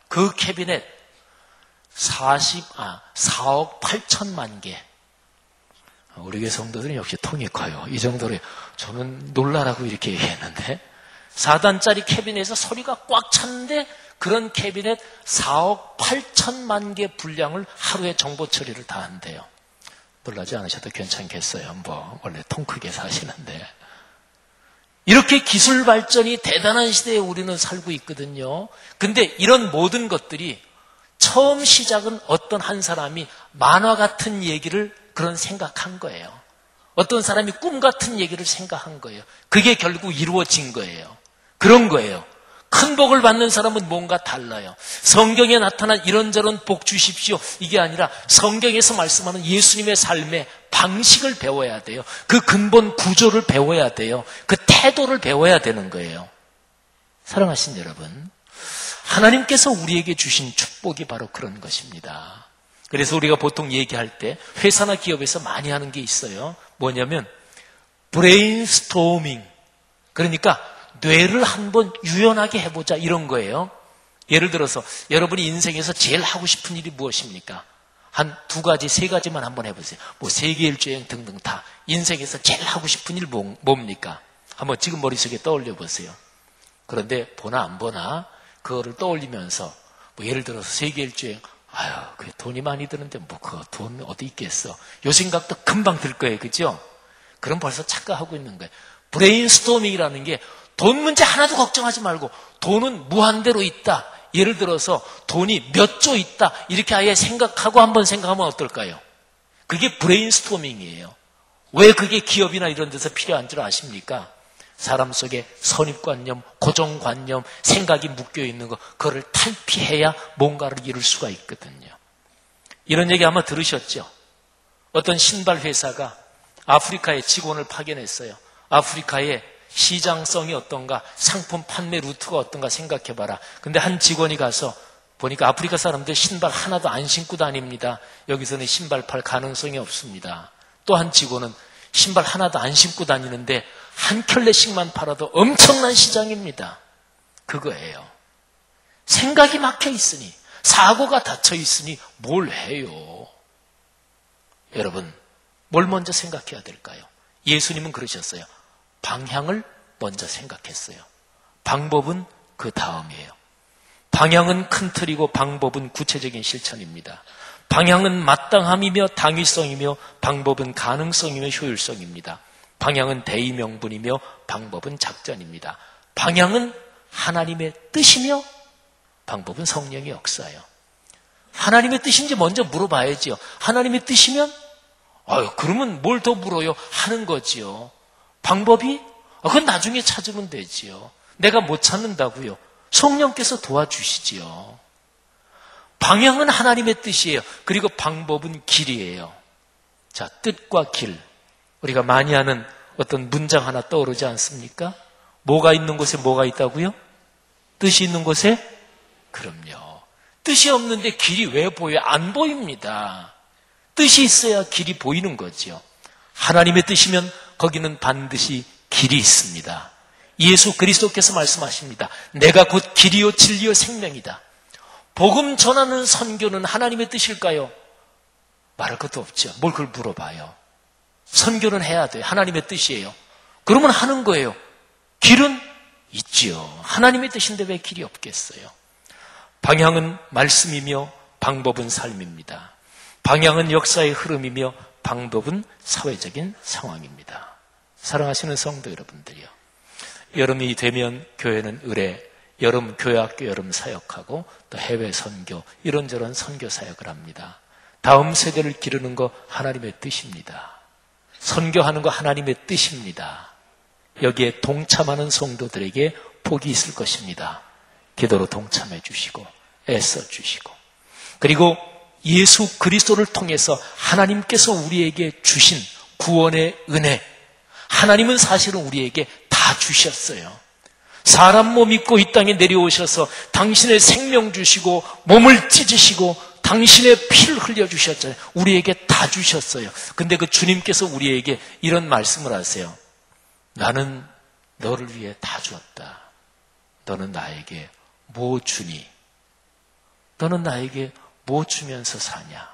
그 캐비넷 4억 8천만 개. 우리 교회 성도들은 역시 통이 커요. 이 정도로 저는 놀라라고 이렇게 얘기했는데 4단짜리 캐비넷에서 서류가 꽉 찼는데 그런 캐비넷 4억 8천만 개 분량을 하루에 정보 처리를 다 한대요. 놀라지 않으셔도 괜찮겠어요. 뭐 원래 통 크게 사시는데 이렇게 기술 발전이 대단한 시대에 우리는 살고 있거든요. 근데 이런 모든 것들이 처음 시작은 어떤 한 사람이 만화 같은 얘기를 그런 생각한 거예요. 어떤 사람이 꿈 같은 얘기를 생각한 거예요. 그게 결국 이루어진 거예요. 그런 거예요. 큰 복을 받는 사람은 뭔가 달라요. 성경에 나타난 이런저런 복 주십시오. 이게 아니라 성경에서 말씀하는 예수님의 삶의 방식을 배워야 돼요. 그 근본 구조를 배워야 돼요. 그 태도를 배워야 되는 거예요. 사랑하신 여러분, 하나님께서 우리에게 주신 축복이 바로 그런 것입니다. 그래서 우리가 보통 얘기할 때 회사나 기업에서 많이 하는 게 있어요. 뭐냐면 브레인스토밍. 그러니까 뇌를 한번 유연하게 해보자 이런 거예요. 예를 들어서 여러분이 인생에서 제일 하고 싶은 일이 무엇입니까? 한 2가지, 3가지만 한번 해보세요. 뭐 세계일주여행 등등 다. 인생에서 제일 하고 싶은 일 뭡니까? 한번 지금 머릿속에 떠올려 보세요. 그런데 보나 안 보나 그거를 떠올리면서 뭐 예를 들어서 세계일주여행 아유, 그 돈이 많이 드는데 뭐 그 돈 어디 있겠어. 요 생각도 금방 들 거예요. 그죠? 그럼 벌써 착각하고 있는 거예요. 브레인스토밍이라는 게 돈 문제 하나도 걱정하지 말고 돈은 무한대로 있다. 예를 들어서 돈이 몇 조 있다. 이렇게 아예 생각하고 한번 생각하면 어떨까요? 그게 브레인스토밍이에요. 왜 그게 기업이나 이런 데서 필요한 줄 아십니까? 사람 속에 선입관념, 고정관념, 생각이 묶여있는 거 그거를 탈피해야 뭔가를 이룰 수가 있거든요. 이런 얘기 아마 들으셨죠? 어떤 신발 회사가 아프리카에 직원을 파견했어요. 아프리카에 시장성이 어떤가, 상품 판매 루트가 어떤가 생각해봐라. 근데 한 직원이 가서 보니까 아프리카 사람들 신발 하나도 안 신고 다닙니다. 여기서는 신발 팔 가능성이 없습니다. 또 한 직원은 신발 하나도 안 신고 다니는데 한 켤레씩만 팔아도 엄청난 시장입니다. 그거예요. 생각이 막혀 있으니, 사고가 닫혀 있으니 뭘 해요? 여러분, 뭘 먼저 생각해야 될까요? 예수님은 그러셨어요. 방향을 먼저 생각했어요. 방법은 그 다음이에요. 방향은 큰 틀이고 방법은 구체적인 실천입니다. 방향은 마땅함이며 당위성이며 방법은 가능성이며 효율성입니다. 방향은 대의명분이며 방법은 작전입니다. 방향은 하나님의 뜻이며 방법은 성령의 역사예요. 하나님의 뜻인지 먼저 물어봐야지요. 하나님의 뜻이면 그러면 뭘 더 물어요? 하는 거지요. 방법이? 그건 나중에 찾으면 되지요. 내가 못 찾는다고요. 성령께서 도와주시지요. 방향은 하나님의 뜻이에요. 그리고 방법은 길이에요. 자, 뜻과 길. 우리가 많이 하는 어떤 문장 하나 떠오르지 않습니까? 뭐가 있는 곳에 뭐가 있다고요? 뜻이 있는 곳에? 그럼요. 뜻이 없는데 길이 왜 보여요? 안 보입니다. 뜻이 있어야 길이 보이는 거죠. 하나님의 뜻이면 거기는 반드시 길이 있습니다. 예수 그리스도께서 말씀하십니다. 내가 곧 길이요 진리요 생명이다. 복음 전하는 선교는 하나님의 뜻일까요? 말할 것도 없죠. 뭘 그걸 물어봐요. 선교는 해야 돼요. 하나님의 뜻이에요. 그러면 하는 거예요. 길은 있지요. 하나님의 뜻인데 왜 길이 없겠어요? 방향은 말씀이며 방법은 삶입니다. 방향은 역사의 흐름이며 방법은 사회적인 상황입니다. 사랑하시는 성도 여러분들이요. 여름이 되면 교회는 을에 여름 교회학교 여름 사역하고 또 해외 선교 이런저런 선교 사역을 합니다. 다음 세대를 기르는 거 하나님의 뜻입니다. 선교하는 거 하나님의 뜻입니다. 여기에 동참하는 성도들에게 복이 있을 것입니다. 기도로 동참해 주시고 애써 주시고, 그리고 예수 그리스도를 통해서 하나님께서 우리에게 주신 구원의 은혜, 하나님은 사실은 우리에게 다 주셨어요. 사람 몸 입고 이 땅에 내려오셔서 당신의 생명 주시고 몸을 찢으시고 당신의 피를 흘려주셨잖아요. 우리에게 다 주셨어요. 근데 그 주님께서 우리에게 이런 말씀을 하세요. 나는 너를 위해 다 주었다. 너는 나에게 뭐 주니? 너는 나에게 뭐 주면서 사냐?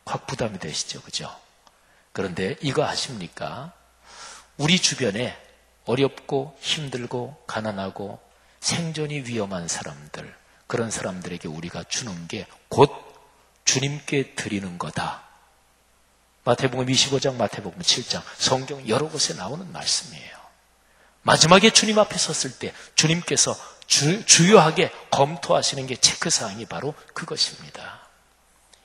확 부담이 되시죠, 그죠? 그런데 이거 아십니까? 우리 주변에 어렵고 힘들고 가난하고 생존이 위험한 사람들, 그런 사람들에게 우리가 주는 게 곧 주님께 드리는 거다. 마태복음 25장, 마태복음 7장, 성경 여러 곳에 나오는 말씀이에요. 마지막에 주님 앞에 섰을 때 주님께서 주요하게 검토하시는 게 체크사항이 바로 그것입니다.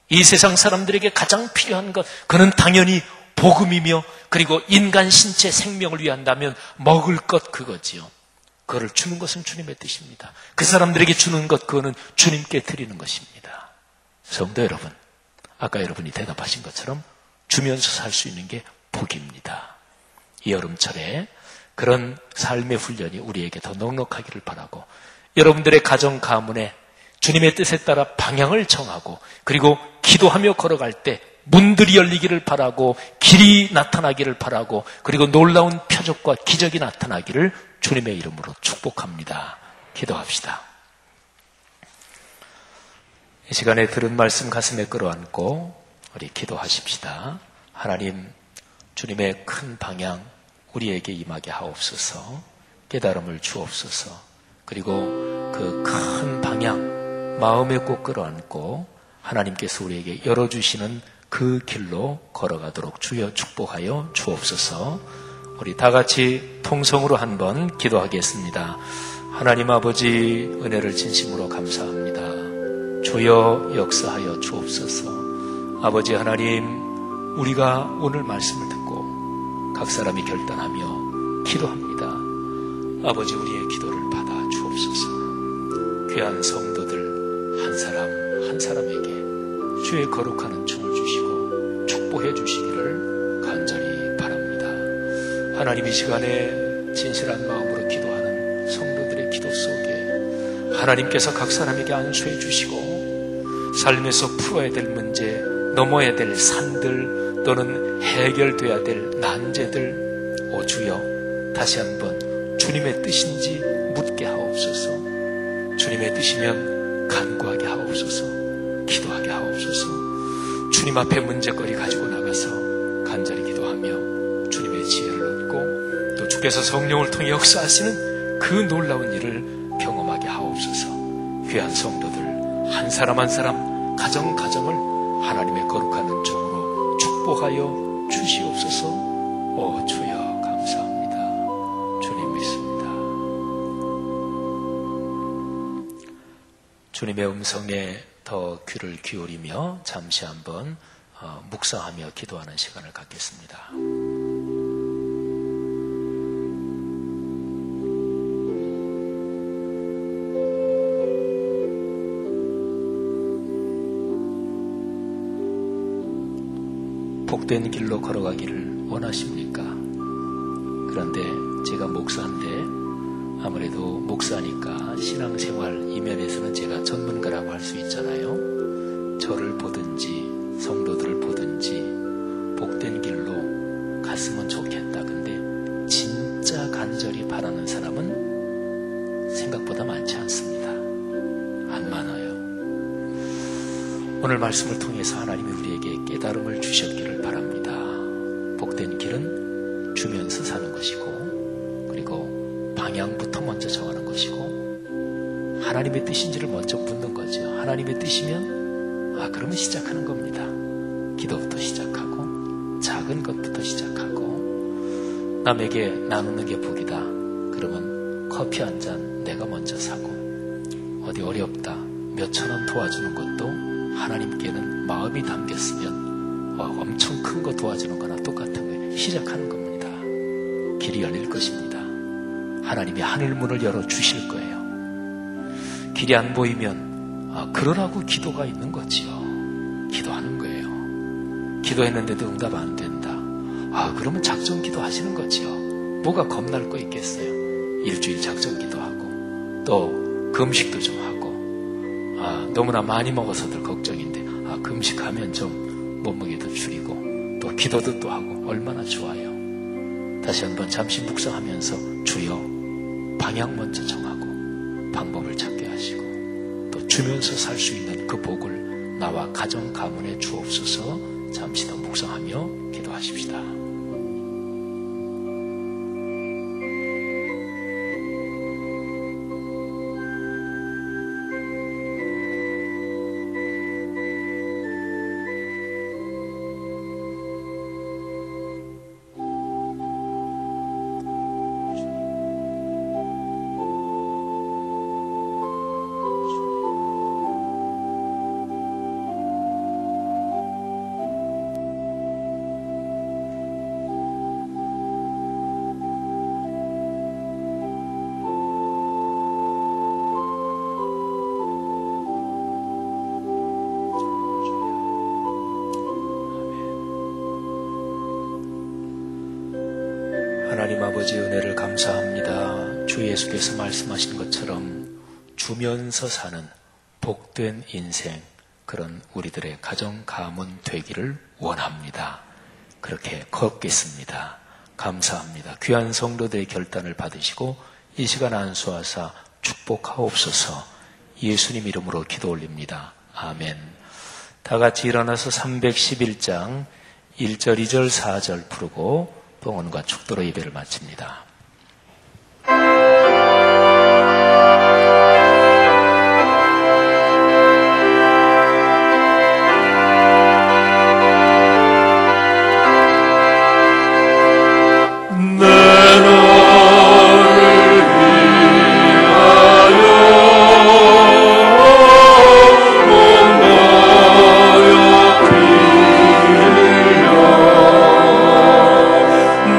이 세상 사람들에게 가장 필요한 것, 그는 당연히 복음이며, 그리고 인간 신체 생명을 위한다면 먹을 것 그거지요. 그거를 주는 것은 주님의 뜻입니다. 그 사람들에게 주는 것, 그거는 주님께 드리는 것입니다. 성도 여러분, 아까 여러분이 대답하신 것처럼 주면서 살 수 있는 게 복입니다. 이 여름철에 그런 삶의 훈련이 우리에게 더 넉넉하기를 바라고, 여러분들의 가정 가문에 주님의 뜻에 따라 방향을 정하고, 그리고 기도하며 걸어갈 때 문들이 열리기를 바라고, 길이 나타나기를 바라고, 그리고 놀라운 표적과 기적이 나타나기를 주님의 이름으로 축복합니다. 기도합시다. 이 시간에 들은 말씀 가슴에 끌어안고 우리 기도하십시다. 하나님, 주님의 큰 방향 우리에게 임하게 하옵소서. 깨달음을 주옵소서. 그리고 그 큰 방향 마음에 꼭 끌어안고 하나님께서 우리에게 열어주시는 그 길로 걸어가도록 주여 축복하여 주옵소서. 우리 다 같이 통성으로 한번 기도하겠습니다. 하나님 아버지, 은혜를 진심으로 감사합니다. 주여 역사하여 주옵소서. 아버지 하나님, 우리가 오늘 말씀을 듣고 각 사람이 결단하며 기도합니다. 아버지, 우리의 기도를 받아 주옵소서. 귀한 성도들 한 사람 한 사람에게 주의 거룩한 춤을 주시고 축복해 주시기를 간절히 바랍니다. 하나님, 이 시간에 진실한 마음으로 기도하는 성도들의 기도 속에 하나님께서 각 사람에게 안수해 주시고, 삶에서 풀어야 될 문제, 넘어야 될 산들, 또는 해결돼야 될 난제들, 오 주여, 다시 한번 주님의 뜻인지 묻게 하옵소서. 주님의 뜻이면 간구하게 하옵소서. 기도하게 하옵소서. 주님 앞에 문제거리 가지고 나가서 간절히 기도하며 주님의 지혜를 얻고, 또 주께서 성령을 통해 역사하시는 그 놀라운 일을 경험하게 하옵소서. 귀한 성도들 한 사람 한 사람, 가정 가정을 하나님의 거룩한 은총으로 축복하여 주시옵소서. 오 주여 감사합니다. 주님 믿습니다. 주님의 음성에 더 귀를 기울이며 잠시 한번 묵상하며 기도하는 시간을 갖겠습니다. 복된 길로 걸어가기를 원하십니까? 그런데 제가 목사인데, 아무래도 목사니까 신앙생활 이면에서는 제가 전문가라고 할 수 있잖아요. 저를 보든지 성도들을 보든지 복된 길로 갔으면 좋겠다. 근데 진짜 간절히 바라는 사람은 생각보다 많지 않습니다. 안 많아요. 오늘 말씀을 통해서 하나님이 우리에게 깨달음을 주셨기를 바랍니다. 복된 길은 주면서 사는 것이고, 그리고 방향부터 먼저 정하는 것이고, 하나님의 뜻인지를 먼저 묻는 거죠. 하나님의 뜻이면 그러면 시작하는 겁니다. 기도부터 시작하고, 작은 것부터 시작하고, 남에게 나누는 게 복이다. 그러면 커피 한 잔 내가 내가 먼저 사고, 어디 어렵다 몇 천 원 도와주는 것도 하나님께는 마음이 담겼으면 엄청 큰 거 도와주는 거나 똑같은 거예요. 시작하는 겁니다. 길이 열릴 것입니다. 하나님이 하늘문을 열어주실 거예요. 길이 안 보이면 그러라고 기도가 있는 거지요. 기도하는 거예요. 기도했는데도 응답 안 된다. 그러면 작전 기도 하시는 거지요. 뭐가 겁날 거 있겠어요. 일주일 작전 기도하고 또 금식도 좀 하고 너무나 많이 먹어서들 걱정인데 금식하면 좀 몸무게도 줄이고 또 기도도 또 하고 얼마나 좋아요. 다시 한번 잠시 묵상하면서 주여 방향 먼저 정하고 방법을 찾게 하시고 또 주면서 살 수 있는 그 복을 나와 가정 가문에 주옵소서. 잠시 더 묵상하며 기도하십시다. 하나님 아버지 은혜를 감사합니다. 주 예수께서 말씀하신 것처럼 주면서 사는 복된 인생, 그런 우리들의 가정 가문 되기를 원합니다. 그렇게 걷겠습니다. 감사합니다. 귀한 성도들의 결단을 받으시고 이 시간 안수하사 축복하옵소서. 예수님 이름으로 기도 올립니다. 아멘. 다 같이 일어나서 311장 1절, 2절, 4절 부르고 봉헌과 축도로 예배를 마칩니다.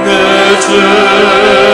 내 죄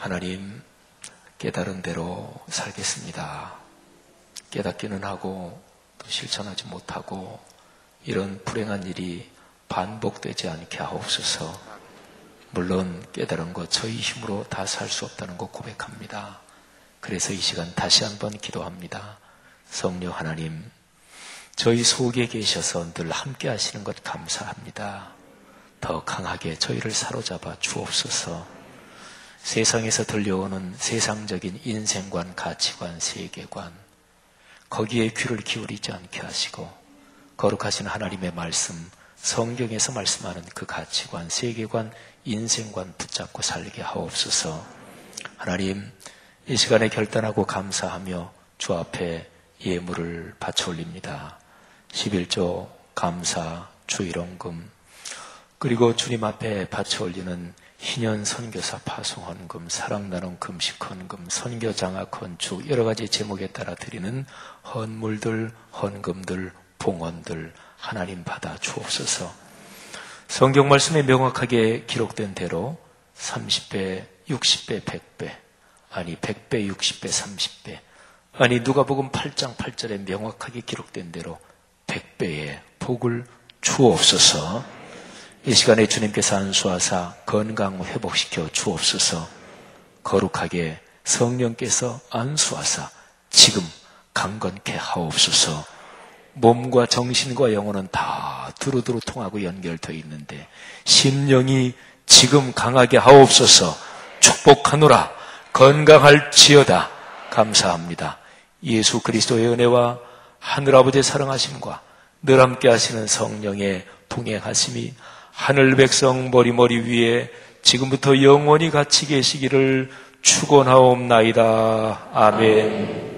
하나님, 깨달은 대로 살겠습니다. 깨닫기는 하고 또 실천하지 못하고 이런 불행한 일이 반복되지 않게 하옵소서. 물론 깨달은 것 저희 힘으로 다 살 수 없다는 것 고백합니다. 그래서 이 시간 다시 한번 기도합니다. 성령 하나님, 저희 속에 계셔서 늘 함께 하시는 것 감사합니다. 더 강하게 저희를 사로잡아 주옵소서. 세상에서 들려오는 세상적인 인생관, 가치관, 세계관, 거기에 귀를 기울이지 않게 하시고 거룩하신 하나님의 말씀, 성경에서 말씀하는 그 가치관, 세계관, 인생관 붙잡고 살게 하옵소서. 하나님, 이 시간에 결단하고 감사하며 주 앞에 예물을 바쳐 올립니다. 11조 감사 주일원금, 그리고 주님 앞에 바쳐 올리는 희년 선교사 파송헌금, 사랑나눔 금식헌금, 선교장학 헌주, 여러 가지 제목에 따라 드리는 헌물들, 헌금들, 봉헌들 하나님 받아 주옵소서. 성경 말씀에 명확하게 기록된 대로 30배, 60배, 100배, 아니 100배, 60배, 30배, 아니 누가복음 8장 8절에 명확하게 기록된 대로 100배의 복을 주옵소서. 이 시간에 주님께서 안수하사 건강 회복시켜 주옵소서. 거룩하게 성령께서 안수하사 지금 강건케 하옵소서. 몸과 정신과 영혼은 다 두루두루 통하고 연결되어 있는데 심령이 지금 강하게 하옵소서. 축복하노라. 건강할지어다. 감사합니다. 예수 그리스도의 은혜와 하늘아버지의 사랑하심과 늘 함께 하시는 성령의 동행하심이 하늘 백성 머리머리 위에 지금부터 영원히 같이 계시기를 축원하옵나이다. 아멘.